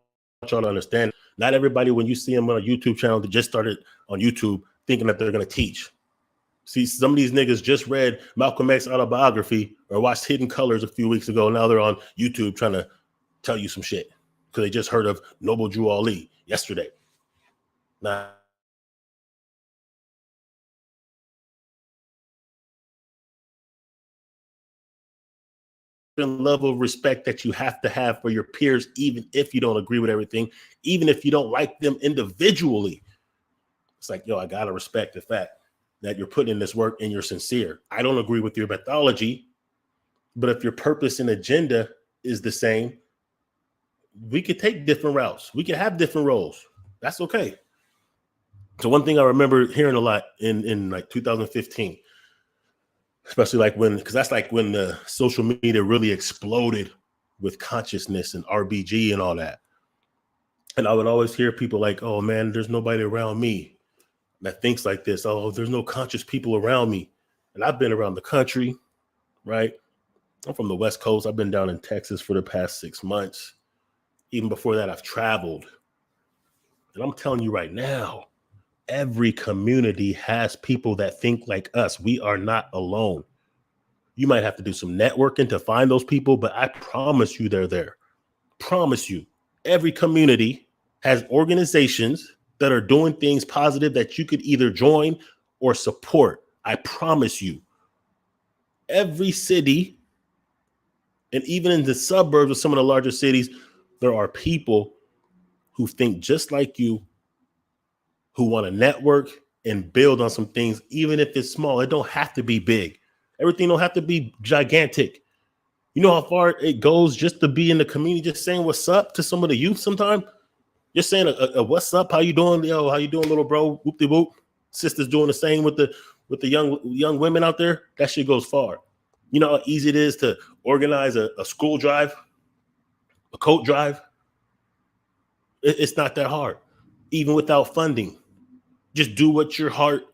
y'all to understand, not everybody, when you see them on a YouTube channel that just started on YouTube thinking that they're going to teach. See, some of these niggas just read Malcolm X autobiography or watched Hidden Colors a few weeks ago. Now they're on YouTube trying to tell you some shit because they just heard of Noble Drew Ali yesterday. Now, level of respect that you have to have for your peers, even if you don't agree with everything, even if you don't like them individually. It's like, yo, I gotta respect the fact that you're putting in this work and you're sincere. I don't agree with your methodology, but if your purpose and agenda is the same, we could take different routes. We could have different roles. That's okay. So one thing I remember hearing a lot in like 2015, especially because that's like when the social media really exploded with consciousness and RBG and all that. And I would always hear people like, oh man, there's nobody around me that thinks like this. Oh, there's no conscious people around me. And I've been around the country, right? I'm from the West Coast. I've been down in Texas for the past 6 months. Even before that, I've traveled. And I'm telling you right now, every community has people that think like us. We are not alone. You might have to do some networking to find those people, but I promise you they're there. Promise you. Every community has organizations that are doing things positive that you could either join or support. I promise you. Every city, and even in the suburbs of some of the larger cities, there are people who think just like you, who want to network and build on some things, even if it's small. It don't have to be big. Everything don't have to be gigantic. You know how far it goes just to be in the community, just saying what's up to some of the youth sometimes? Just saying a what's up, how you doing? Yo, how you doing, little bro? Whoop de whoop. Sisters doing the same with the young women out there. That shit goes far. You know how easy it is to organize a school drive, a coat drive? It's not that hard, even without funding. Just do what your heart,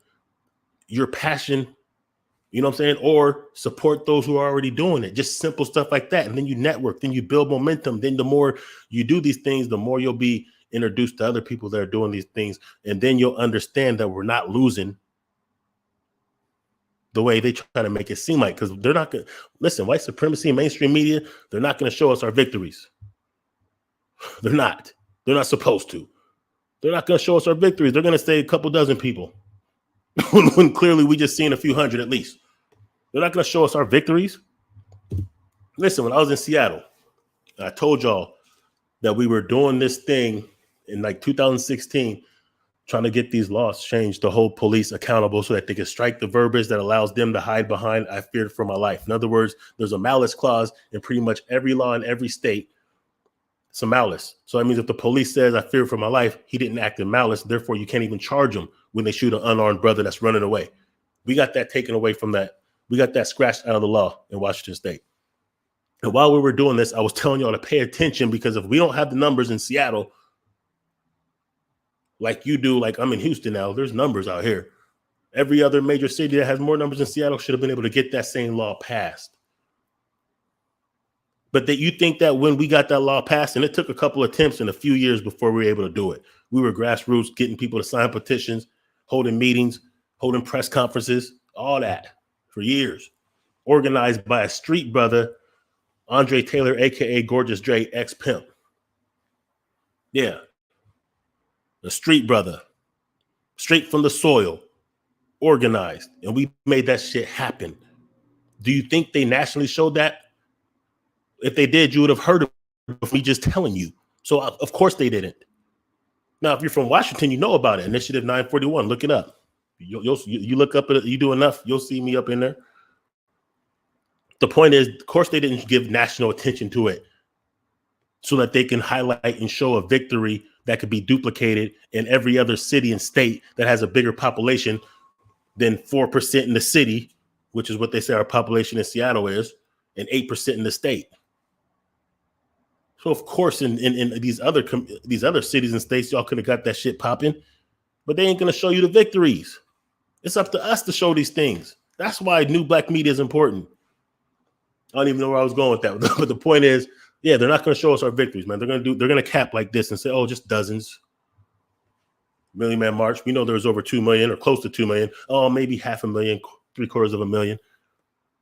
your passion, you know what I'm saying? Or support those who are already doing it. Just simple stuff like that. And then you network, then you build momentum. Then the more you do these things, the more you'll be introduced to other people that are doing these things. And then you'll understand that we're not losing the way they try to make it seem like, because they're not going to listen. White supremacy and mainstream media, they're not going to show us our victories. They're not supposed to. They're not going to show us our victories. They're going to say a couple dozen people when clearly we just seen a few hundred at least. They're not going to show us our victories. Listen, when I was in Seattle, I told y'all that we were doing this thing in like 2016, trying to get these laws changed to hold police accountable so that they can strike the verbiage that allows them to hide behind "I feared for my life." In other words, there's a malice clause in pretty much every law in every state. It's a malice. So that means if the police says "I fear for my life," he didn't act in malice. Therefore, you can't even charge him when they shoot an unarmed brother that's running away. We got that taken away from that. We got that scratched out of the law in Washington State. And while we were doing this, I was telling y'all to pay attention, because if we don't have the numbers in Seattle like you do, like I'm in Houston now, there's numbers out here. Every other major city that has more numbers than Seattle should have been able to get that same law passed. But that you think that when we got that law passed, and it took a couple attempts and a few years before we were able to do it. We were grassroots, getting people to sign petitions, holding meetings, holding press conferences, all that for years. Organized by a street brother, Andre Taylor, a.k.a. Gorgeous Dre, ex-pimp. Yeah. A street brother, straight from the soil, organized. And we made that shit happen. Do you think they nationally showed that? If they did, you would have heard of me just telling you. So, of course, they didn't. Now, if you're from Washington, you know about it. Initiative 941. Look it up. You look up it. You do enough, you'll see me up in there. The point is, of course, they didn't give national attention to it so that they can highlight and show a victory that could be duplicated in every other city and state that has a bigger population than 4% in the city, which is what they say our population in Seattle is, and 8% in the state. So, of course, in these other cities and states, y'all could have got that shit popping, but they ain't going to show you the victories. It's up to us to show these things. That's why new black media is important. I don't even know where I was going with that, but the point is, yeah, they're not going to show us our victories, man. They're going to cap like this and say, oh, just dozens. Million Man March. We know there was over 2 million or close to 2 million. Oh, maybe 500,000, 750,000.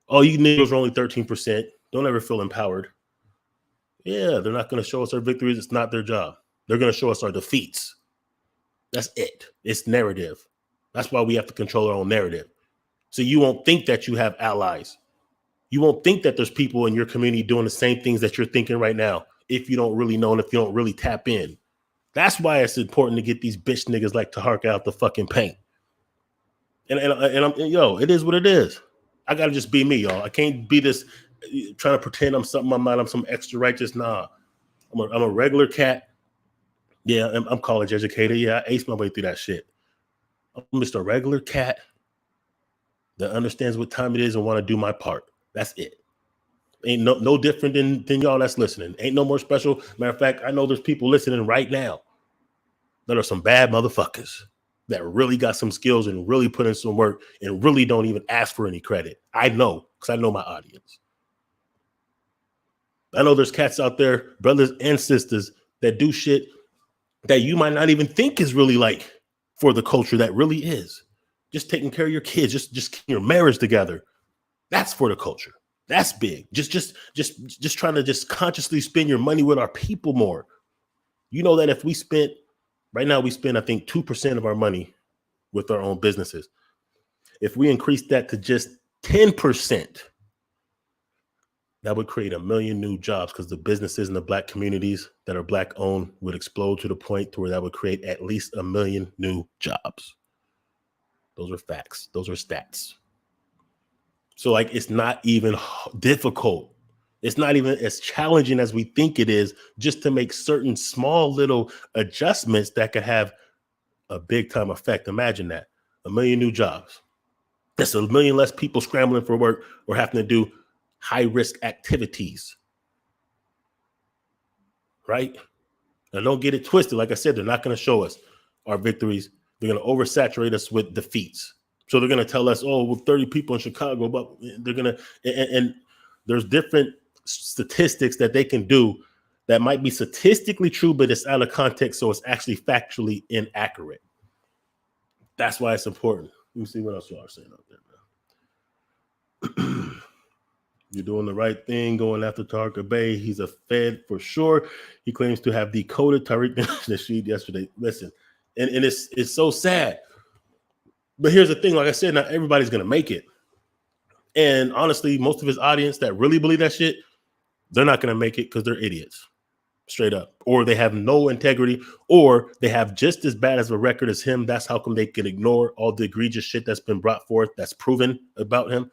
Oh, you niggas are only 13%. Don't ever feel empowered. Yeah, they're not going to show us our victories. It's not their job. They're going to show us our defeats. That's it. It's narrative. That's why we have to control our own narrative. So you won't think that you have allies. You won't think that there's people in your community doing the same things that you're thinking right now if you don't really know and if you don't really tap in. That's why it's important to get these bitch niggas like Taharka out the fucking paint. And it is what it is. I got to just be me, y'all. I can't be this trying to pretend I'm something I'm not. I'm some extra righteous. Nah, I'm a regular cat. Yeah, I'm college educated. Yeah, I aced my way through that shit. I'm just a regular cat that understands what time it is and want to do my part. That's it. Ain't no different than y'all that's listening. Ain't no more special. Matter of fact, I know there's people listening right now that are some bad motherfuckers that really got some skills and really put in some work and really don't even ask for any credit. I know, because I know my audience. I know there's cats out there, brothers and sisters, that do shit that you might not even think is really like for the culture that really is. Just taking care of your kids, just keeping your marriage together. That's for the culture. That's big. Just trying to just consciously spend your money with our people more. You know that if we spent, right now we spend, I think, 2% of our money with our own businesses. If we increase that to just 10%, that would create 1 million new jobs because the businesses in the black communities that are black owned would explode to the point to where that would create at least 1 million new jobs. Those are facts. Those are stats. So like, it's not even difficult. It's not even as challenging as we think it is just to make certain small little adjustments that could have a big time effect. Imagine that. 1 million new jobs. That's 1 million less people scrambling for work or having to do high risk activities. Right? Now don't get it twisted. Like I said, they're not going to show us our victories. They're going to oversaturate us with defeats. So they're going to tell us, oh, well, 30 people in Chicago, but they're going to, and there's different statistics that they can do that might be statistically true, but it's out of context. So it's actually factually inaccurate. That's why it's important. Let me see what else y'all are saying out there, man. You're doing the right thing going after Taharka Bey. He's a Fed for sure. He claims to have decoded Tariq Nasheed yesterday. Listen, and it's so sad. But here's the thing, like I said, not everybody's going to make it. And honestly, most of his audience that really believe that shit, they're not going to make it because they're idiots, straight up. Or they have no integrity, or they have just as bad as a record as him. That's how come they can ignore all the egregious shit that's been brought forth that's proven about him.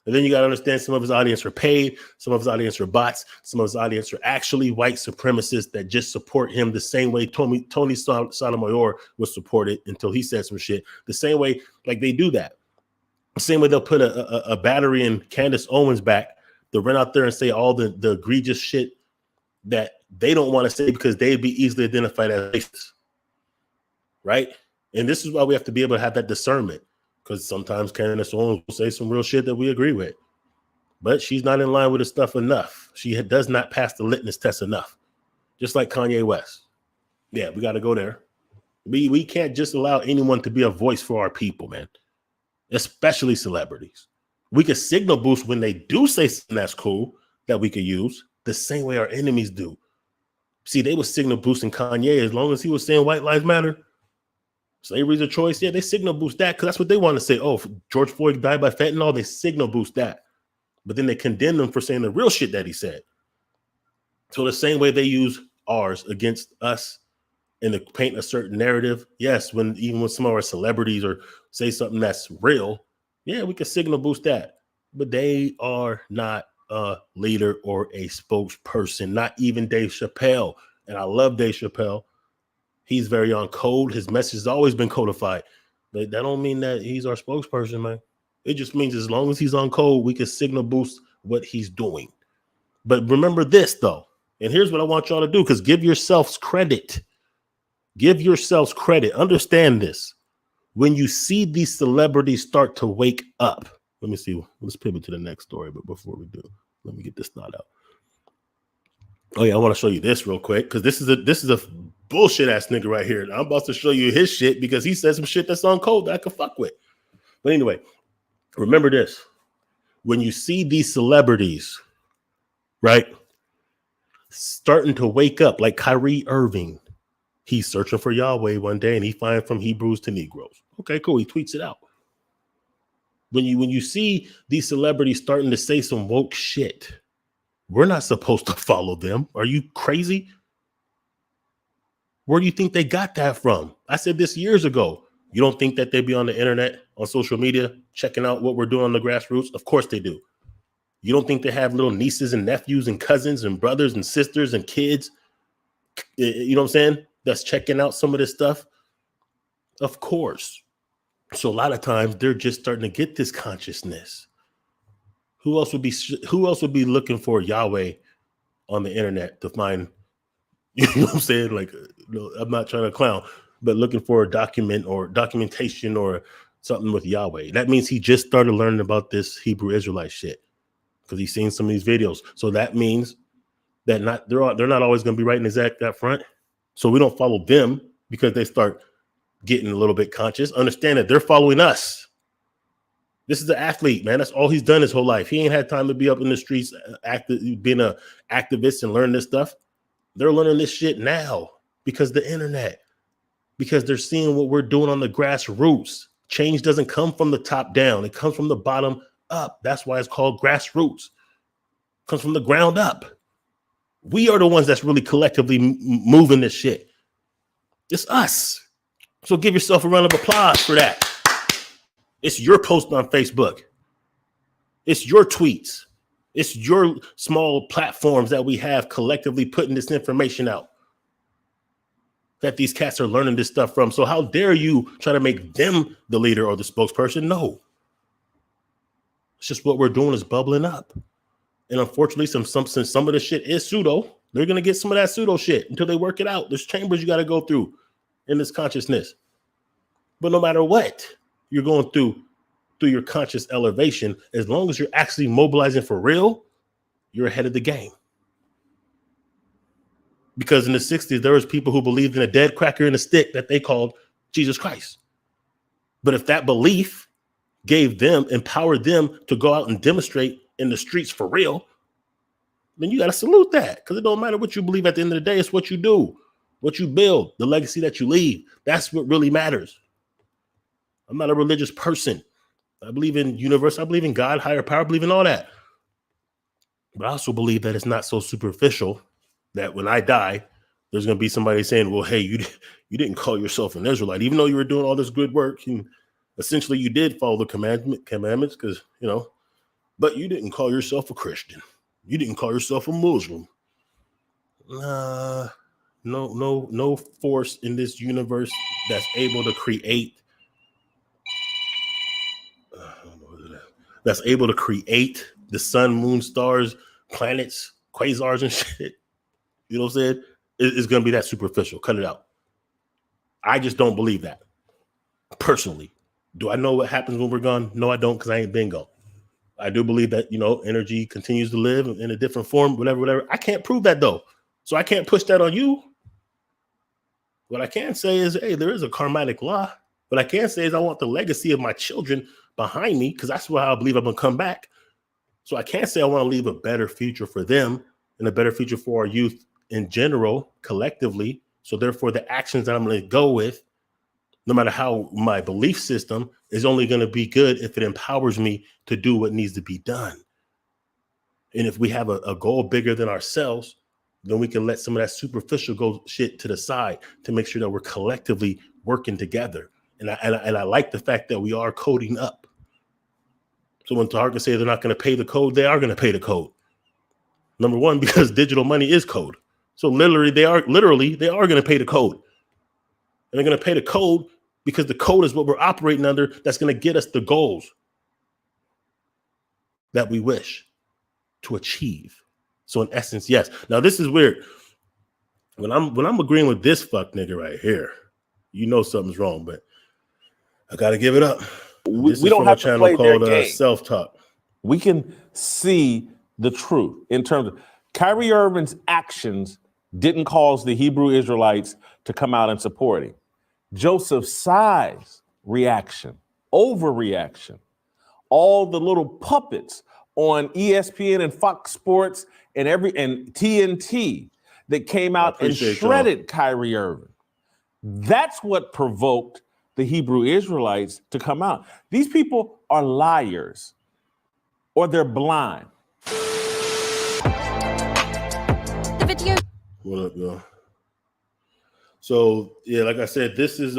And then you got to understand some of his audience are paid. Some of his audience are bots. Some of his audience are actually white supremacists that just support him the same way Tony Sotomayor was supported until he said some shit. The same way, like they do that. The same way they'll put a battery in Candace Owens' back. They'll run out there and say all the egregious shit that they don't want to say because they'd be easily identified as racist. Right? And this is why we have to be able to have that discernment. because sometimes Candace Owens will say some real shit that we agree with. But she's not in line with the stuff enough. She does not pass the litmus test enough. Just like Kanye West. Yeah, we got to go there. We can't just allow anyone to be a voice for our people, man. Especially celebrities. We could signal boost when they do say something that's cool that we could use, the same way our enemies do. See, they were signal boosting Kanye as long as he was saying white lives matter. Slavery's a choice. Yeah, they signal boost that because that's what they want to say. Oh, George Floyd died by fentanyl. They signal boost that. But then they condemn him for saying the real shit that he said. So the same way they use ours against us and to paint a certain narrative. Yes, even when some of our celebrities or say something that's real, yeah, we can signal boost that. But they are not a leader or a spokesperson, not even Dave Chappelle. And I love Dave Chappelle. He's very on code. His message has always been codified. But that don't mean that he's our spokesperson, man. It just means as long as he's on code, we can signal boost what he's doing. But remember this, though. And here's what I want y'all to do, because give yourselves credit. Give yourselves credit. Understand this. When you see these celebrities start to wake up, let me see. Let's pivot to the next story. But before we do, let me get this thought out. Oh, yeah, I want to show you this real quick, because this is a bullshit ass nigga right here. I'm about to show you his shit because he said some shit that's on code that I can fuck with. But anyway, remember this. When you see these celebrities, right, starting to wake up, like Kyrie Irving, he's searching for Yahweh one day and he finds from Hebrews to Negroes. Okay, cool. He tweets it out. When you see these celebrities starting to say some woke shit, we're not supposed to follow them. Are you crazy? Where do you think they got that from? I said this years ago. You don't think that they be on the internet, on social media, checking out what we're doing on the grassroots? Of course they do. You don't think they have little nieces and nephews and cousins and brothers and sisters and kids, you know what I'm saying, that's checking out some of this stuff? Of course. So a lot of times they're just starting to get this consciousness. Who else would be looking for Yahweh on the internet to find, you know what I'm saying? Like, no, I'm not trying to clown, but looking for a document or documentation or something with Yahweh. That means he just started learning about this Hebrew Israelite shit because he's seen some of these videos. So that means that they're not always going to be right in exact that front. So we don't follow them because they start getting a little bit conscious. Understand that they're following us. This is an athlete, man. That's all he's done his whole life. He ain't had time to be up in the streets, being an activist and learn this stuff. They're learning this shit now because the internet, because they're seeing what we're doing on the grassroots. Change doesn't come from the top down. It comes from the bottom up. That's why it's called grassroots. It comes from the ground up. We are the ones that's really collectively moving this shit. It's us. So give yourself a round of applause for that. It's your post on Facebook. It's your tweets. It's your small platforms that we have collectively putting this information out that these cats are learning this stuff from. So how dare you try to make them the leader or the spokesperson? No. It's just what we're doing is bubbling up. And unfortunately, some of the shit is pseudo. They're going to get some of that pseudo shit until they work it out. There's chambers you got to go through in this consciousness. But no matter what you're going through your conscious elevation, as long as you're actually mobilizing for real, you're ahead of the game. Because in the 60s, there was people who believed in a dead cracker and a stick that they called Jesus Christ. But if that belief empowered them to go out and demonstrate in the streets for real, then you got to salute that, because it don't matter what you believe. At the end of the day, it's what you do, what you build, the legacy that you leave. That's what really matters. I'm not a religious person. I believe in universe. I believe in God, higher power. I believe in all that. But I also believe that it's not so superficial that when I die, there's going to be somebody saying, well, hey, you didn't call yourself an Israelite, even though you were doing all this good work. And essentially, you did follow the commandments because, but you didn't call yourself a Christian. You didn't call yourself a Muslim. No force in this universe that's able to create the sun, moon, stars, planets, quasars, and shit. You know what I'm saying? It's going to be that superficial. Cut it out. I just don't believe that personally. Do I know what happens when we're gone? No, I don't, because I ain't been gone. I do believe that, energy continues to live in a different form, whatever. I can't prove that, though. So I can't push that on you. What I can say is, hey, there is a karmatic law. What I can say is I want the legacy of my children behind me, because that's why I believe I'm going to come back. So I can't say I want to leave a better future for them and a better future for our youth in general, collectively. So therefore, the actions that I'm going to go with, no matter how my belief system, is only going to be good if it empowers me to do what needs to be done. And if we have a goal bigger than ourselves, then we can let some of that superficial shit to the side to make sure that we're collectively working together. And I like the fact that we are coding up. So when Taharka say they're not going to pay the code, they are going to pay the code. Number one, because digital money is code. So literally they are going to pay the code. And they're going to pay the code because the code is what we're operating under. That's going to get us the goals that we wish to achieve. So in essence, yes. Now this is weird. When I'm agreeing with this fuck nigga right here, something's wrong, but I gotta give it up. We don't have to play their game. Self-talk. We can see the truth in terms of Kyrie Irving's actions didn't cause the Hebrew Israelites to come out and support him. Joseph Tsai's reaction, overreaction, all the little puppets on ESPN and Fox Sports and TNT that came out and shredded Kyrie Irving. That's what provoked the Hebrew Israelites to come out. These people are liars or they're blind. The video. What up, y'all? So yeah, like I said, this is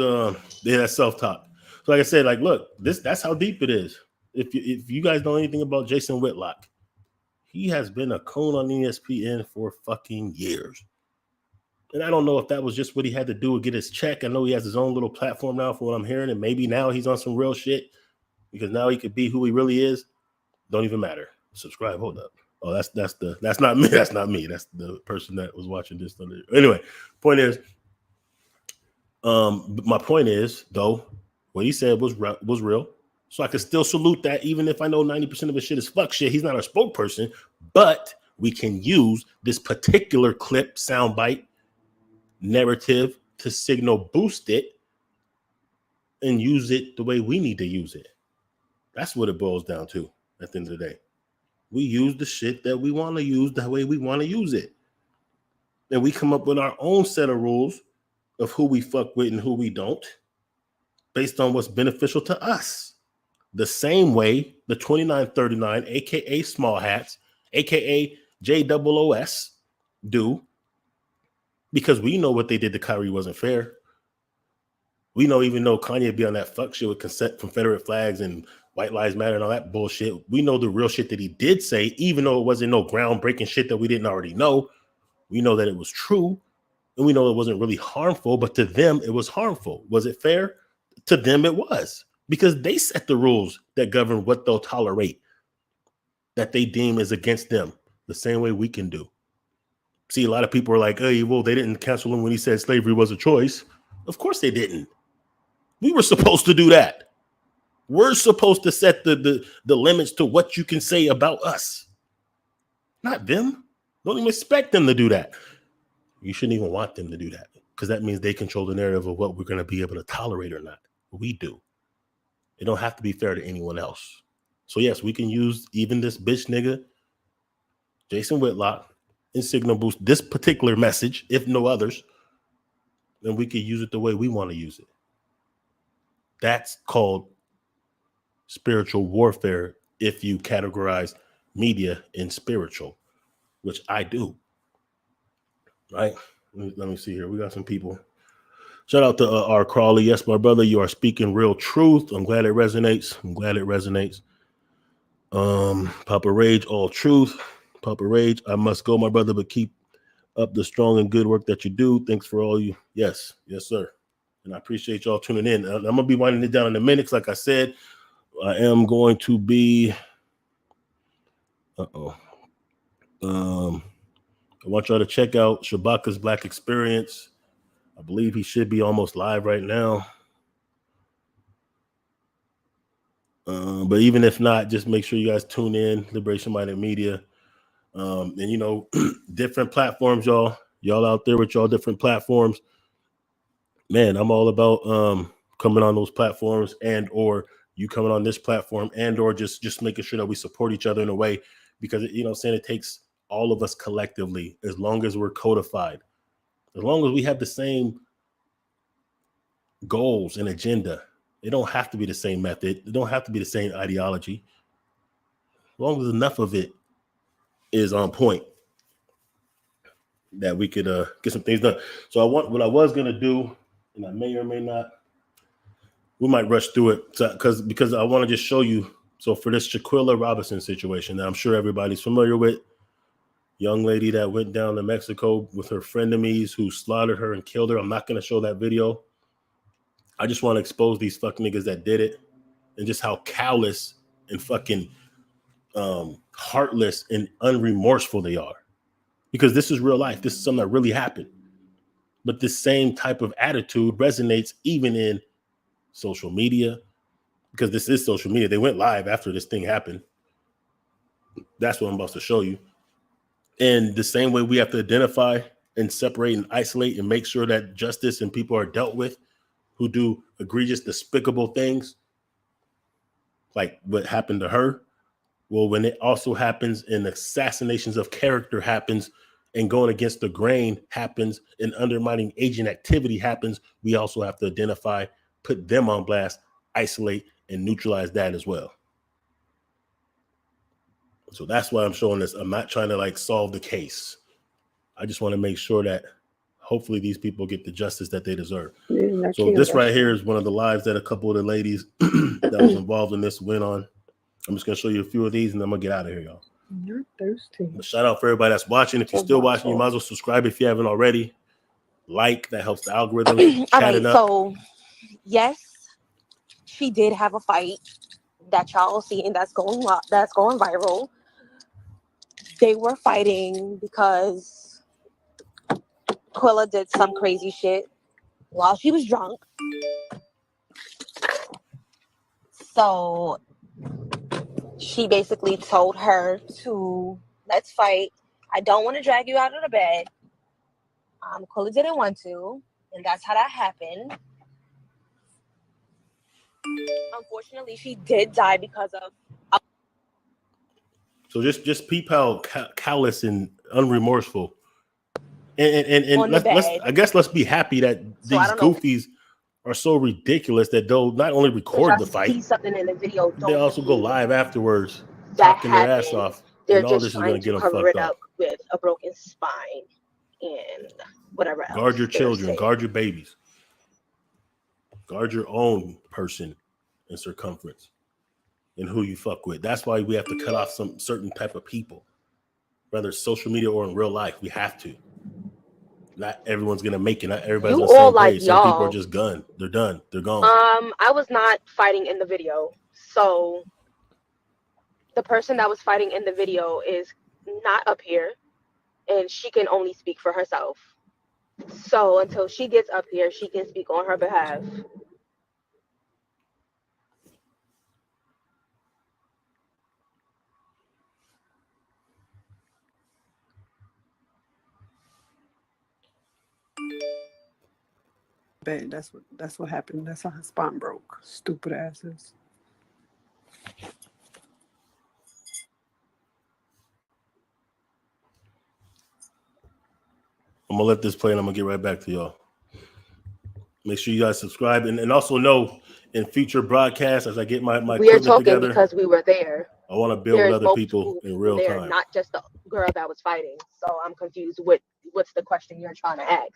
that's self-talk. So like I said, look, that's how deep it is. If you guys know anything about Jason Whitlock, he has been a coon on ESPN for fucking years. And I don't know if that was just what he had to do to get his check. I know he has his own little platform now for what I'm hearing, and maybe now he's on some real shit because now he could be who he really is. Don't even matter. Subscribe. Hold up. Oh, that's not me. That's not me. That's the person that was watching this. Anyway, point is, my point is though, what he said was real. So I could still salute that, even if I know 90% of his shit is fuck shit. He's not a spokesperson, but we can use this particular clip, soundbite, narrative to signal boost it and use it the way we need to use it. That's what it boils down to at the end of the day. We use the shit that we want to use the way we want to use it. And we come up with our own set of rules of who we fuck with and who we don't based on what's beneficial to us. The same way the 2939, aka small hats, aka JOOS do, because we know what they did to Kyrie wasn't fair. We know, even though Kanye be on that fuck shit with Confederate flags and White Lives Matter and all that bullshit, we know the real shit that he did say, even though it wasn't no groundbreaking shit that we didn't already know. We know that it was true, and we know it wasn't really harmful, but to them it was harmful. Was it fair? To them it was, because they set the rules that govern what they'll tolerate, that they deem is against them, the same way we can do. See, a lot of people are like, hey, well, they didn't cancel him when he said slavery was a choice. Of course they didn't. We were supposed to do that. We're supposed to set the limits to what you can say about us. Not them. Don't even expect them to do that. You shouldn't even want them to do that, because that means they control the narrative of what we're going to be able to tolerate or not. We do. It don't have to be fair to anyone else. So yes, we can use even this bitch nigga, Jason Whitlock, and signal boost this particular message, if no others, then we can use it the way we want to use it. That's called spiritual warfare if you categorize media in spiritual, which I do. Right? Let me see here. We got some people. Shout out to R. Crawley. Yes, my brother, you are speaking real truth. I'm glad it resonates. Papa Rage, all truth. Papa Rage, I must go, my brother, but keep up the strong and good work that you do. Thanks for all you. Yes, sir. And I appreciate y'all tuning in. I'm gonna be winding it down in a minute. Like I said, I am going to be. I want y'all to check out Shabaka's Black Experience. I believe he should be almost live right now. But even if not, just make sure you guys tune in, Liberation Minded Media. And, you know, different platforms, y'all out there with y'all different platforms. Man, I'm all about coming on those platforms and or you coming on this platform and or just making sure that we support each other in a way, because, you know, saying it takes all of us collectively, as long as we're codified, as long as we have the same goals and agenda. It don't have to be the same method. It don't have to be the same ideology. As long as enough of it is on point that we could get some things done. So what I was gonna do, and I may or may not, we might rush through it because I want to just show you. So for this Shaquella Robinson situation that I'm sure everybody's familiar with, young lady that went down to Mexico with her frenemies who slaughtered her and killed her. I'm not gonna show that video. I just want to expose these fuck niggas that did it and just how callous and fucking heartless and unremorseful they are. Because this is real life. This is something that really happened. But this same type of attitude resonates even in social media, because this is social media. They went live after this thing happened. That's what I'm about to show you. And the same way we have to identify and separate and isolate and make sure that justice and people are dealt with who do egregious, despicable things like what happened to her. Well, when it also happens and assassinations of character happens and going against the grain happens and undermining agent activity happens, we also have to identify, put them on blast, isolate, and neutralize that as well. So that's why I'm showing this. I'm not trying to like solve the case. I just want to make sure that hopefully these people get the justice that they deserve. So this right here is one of the lives that a couple of the ladies that was involved in this went on. I'm just going to show you a few of these and I'm going to get out of here, y'all. You're thirsty. But shout out for everybody that's watching. If you're still watching, you might as well subscribe if you haven't already. Like, that helps the algorithm. All right, so yes, she did have a fight that y'all seeing that's going viral. They were fighting because Quilla did some crazy shit while she was drunk. So she basically told her to, let's fight. I don't want to drag you out of the bed. Quilla didn't want to, and that's how that happened. Unfortunately, she did die because of. So just peep how callous and unremorseful. And let's be happy that these goofies are so ridiculous that they'll not only record the fight, see something in the video, they also go live afterwards, that talking their ass off. They're and all just this is trying going to get to them cover fucked it up up. with a broken spine and whatever else. Guard your children, guard your babies, guard your own person and circumference and who you fuck with. That's why we have to cut off some certain type of people, whether it's social media or in real life. We have to. Not everyone's gonna make it. Not everybody's on the same page. Some people are just gone. They're done. They're gone. I was not fighting in the video, so the person that was fighting in the video is not up here, and she can only speak for herself. So until she gets up here, she can speak on her behalf. Bad. That's what happened. That's how her spine broke. Stupid asses. I'm gonna let this play and I'm gonna get right back to y'all. Make sure you guys subscribe and also know in future broadcasts as I get my we are talking together, because we were there. I want to build with other people in real time. Not just the girl that was fighting. So I'm confused with what's the question you're trying to ask.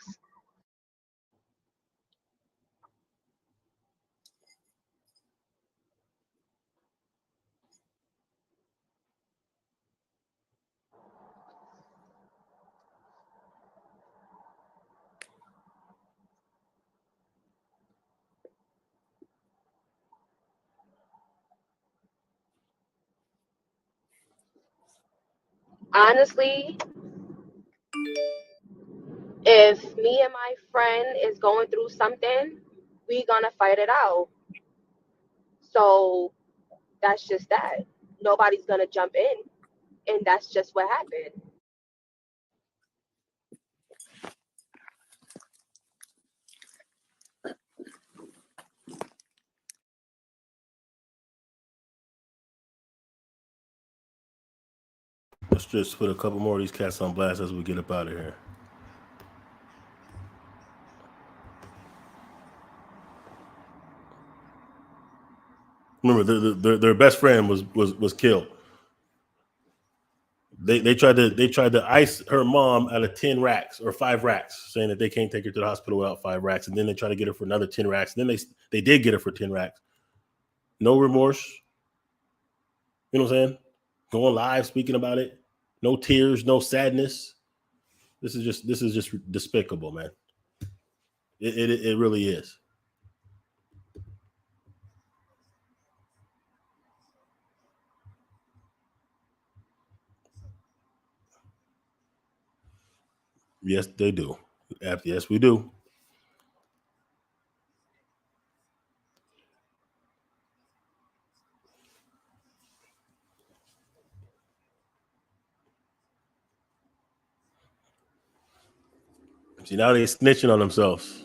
Honestly, if me and my friend is going through something, we gonna fight it out. So That's just that. Nobody's gonna jump in, and that's just what happened. Let's just put a couple more of these cats on blast as we get up out of here. Remember, their best friend was killed. They tried to ice her mom out of 10 racks or 5 racks, saying that they can't take her to the hospital without 5 racks, and then they try to get her for another 10 racks. And then they did get her for 10 racks. No remorse. You know what I'm saying? Going live, speaking about it. No tears, no sadness. This is just despicable, man. It really is. Yes, they do. Yes, we do. See, now they snitching on themselves.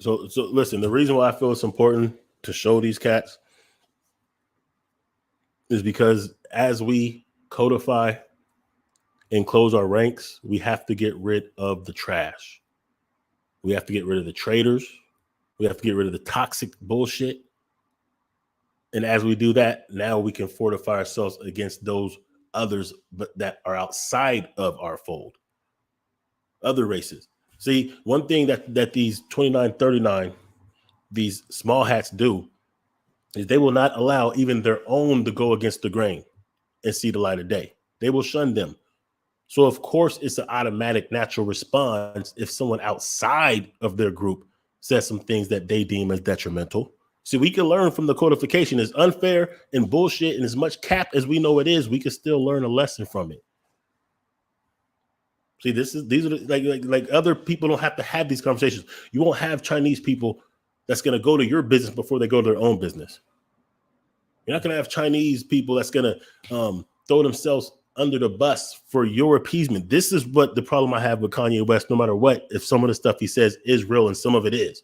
So listen, the reason why I feel it's important to show these cats is because as we codify and close our ranks, we have to get rid of the trash. We have to get rid of the traitors. We have to get rid of the toxic bullshit. And as we do that, now we can fortify ourselves against those others but that are outside of our fold. Other races. See, one thing that these 2939, these small hats do is they will not allow even their own to go against the grain and see the light of day. They will shun them. So of course it's an automatic natural response if someone outside of their group says some things that they deem as detrimental. See, we can learn from the codification. As unfair and bullshit and as much cap as we know it is, we can still learn a lesson from it. See, these are like other people don't have to have these conversations. You won't have Chinese people that's going to go to your business before they go to their own business. You're not going to have Chinese people that's going to throw themselves under the bus for your appeasement. This is what the problem I have with Kanye West, no matter what, if some of the stuff he says is real and some of it is.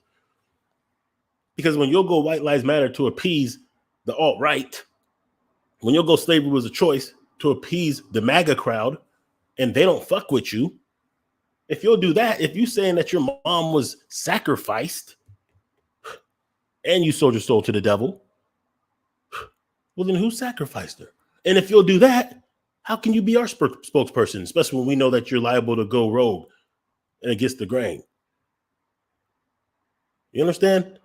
Because when you'll go white lives matter to appease the alt-right, when you'll go slavery was a choice to appease the MAGA crowd, and they don't fuck with you, if you'll do that, if you saying that your mom was sacrificed and you sold your soul to the devil, well, then who sacrificed her? And if you'll do that, how can you be our spokesperson, especially when we know that you're liable to go rogue and against the grain? You understand?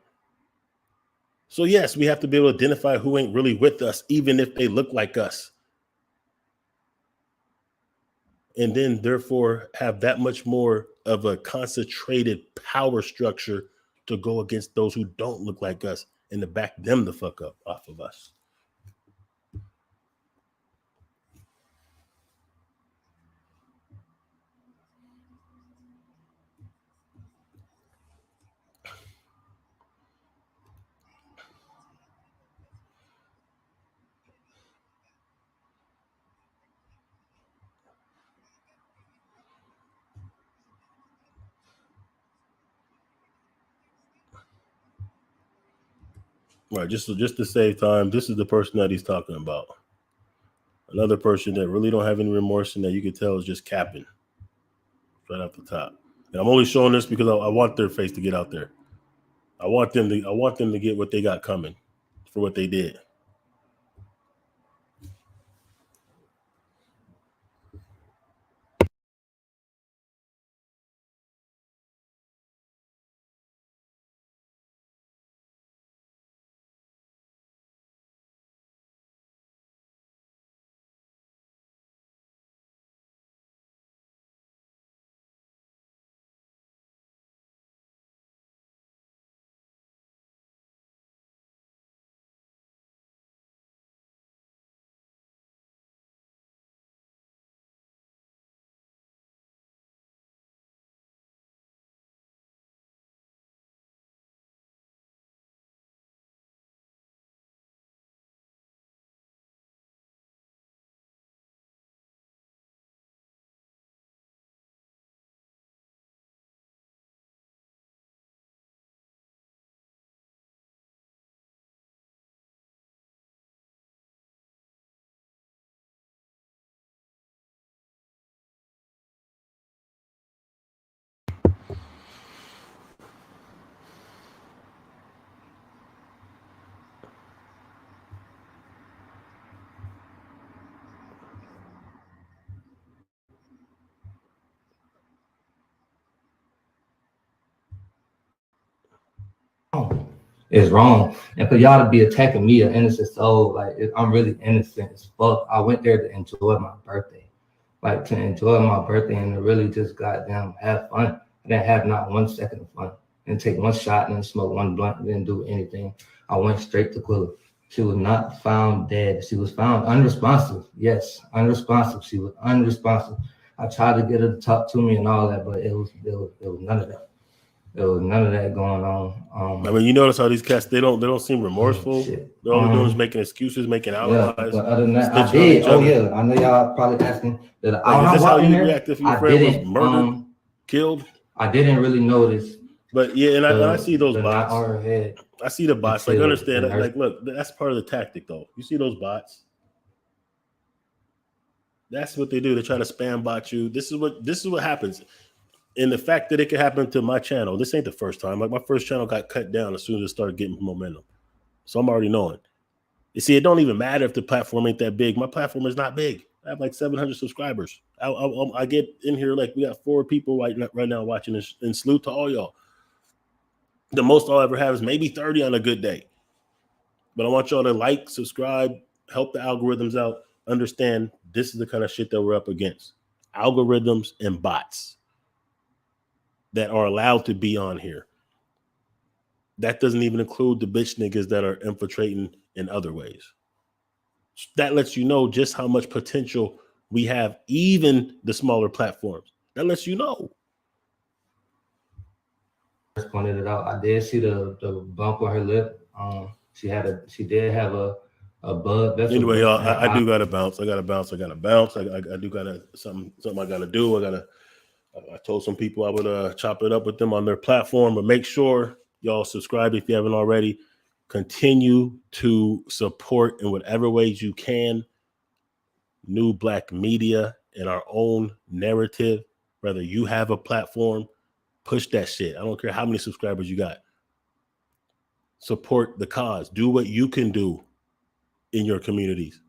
So yes, we have to be able to identify who ain't really with us, even if they look like us. And then therefore have that much more of a concentrated power structure to go against those who don't look like us and to back them the fuck up off of us. Right, just to save time, this is the person that he's talking about. Another person that really don't have any remorse and that you can tell is just capping right off the top. And I'm only showing this because I want their face to get out there. I want them to get what they got coming for what they did. is wrong. And for y'all to be attacking me, an innocent soul, like I'm really innocent as fuck. I went there to enjoy my birthday, like to enjoy my birthday and to really just goddamn have fun. I didn't have not 1 second of fun. Didn't take one shot, didn't smoke one blunt, didn't do anything. I went straight to Quilla. She was not found dead. She was found unresponsive. Yes, unresponsive. She was unresponsive. I tried to get her to talk to me and all that, but it was none of that. There was none of that going on. I mean, you notice how these cats they don't seem remorseful. Shit. All they're doing is making excuses, making alibis. Yeah, but other than that, I stitching on did. each Oh other. yeah, I know y'all probably asking that. Like, is this how you react if your friend was murdered, killed? I didn't really notice. But yeah, and I see those the bots. on her head I see the bots. Like, until understand the that. nurse- Like, look, that's part of the tactic, though. You see those bots? That's what they do. They try to spam bot you. This is what happens. And the fact that it could happen to my channel, this ain't the first time. Like, my first channel got cut down as soon as it started getting momentum. So I'm already knowing. You see, it don't even matter if the platform ain't that big. My platform is not big. I have like 700 subscribers. I get in here like we got 4 people right now watching this, and salute to all y'all. The most I'll ever have is maybe 30 on a good day. But I want y'all to like, subscribe, help the algorithms out, understand this is the kind of shit that we're up against. Algorithms and bots that are allowed to be on here. That doesn't even include the bitch niggas that are infiltrating in other ways. That lets you know just how much potential we have, even the smaller platforms. That lets you know. Pointed it out. I did see the bump on her lip. She did have a bud. Anyway, y'all, I do gotta bounce. I gotta bounce. I do gotta something I gotta do. I told some people I would chop it up with them on their platform, but make sure y'all subscribe if you haven't already. Continue to support in whatever ways you can New Black media and our own narrative. Whether you have a platform, push that shit. I don't care how many subscribers you got. Support the cause. Do what you can do in your communities.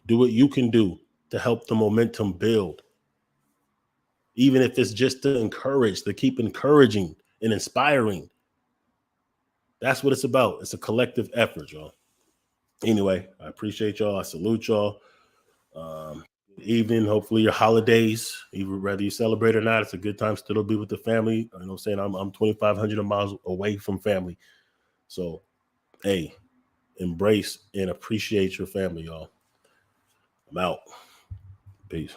Do what you can do to help the momentum build. Even if it's just to encourage, to keep encouraging and inspiring. That's what it's about. It's a collective effort, y'all. Anyway, I appreciate y'all. I salute y'all. Evening, hopefully your holidays, even whether you celebrate or not, it's a good time still to be with the family. You know what I'm saying? I'm 2,500 miles away from family. So, hey, embrace and appreciate your family, y'all. I'm out. Peace.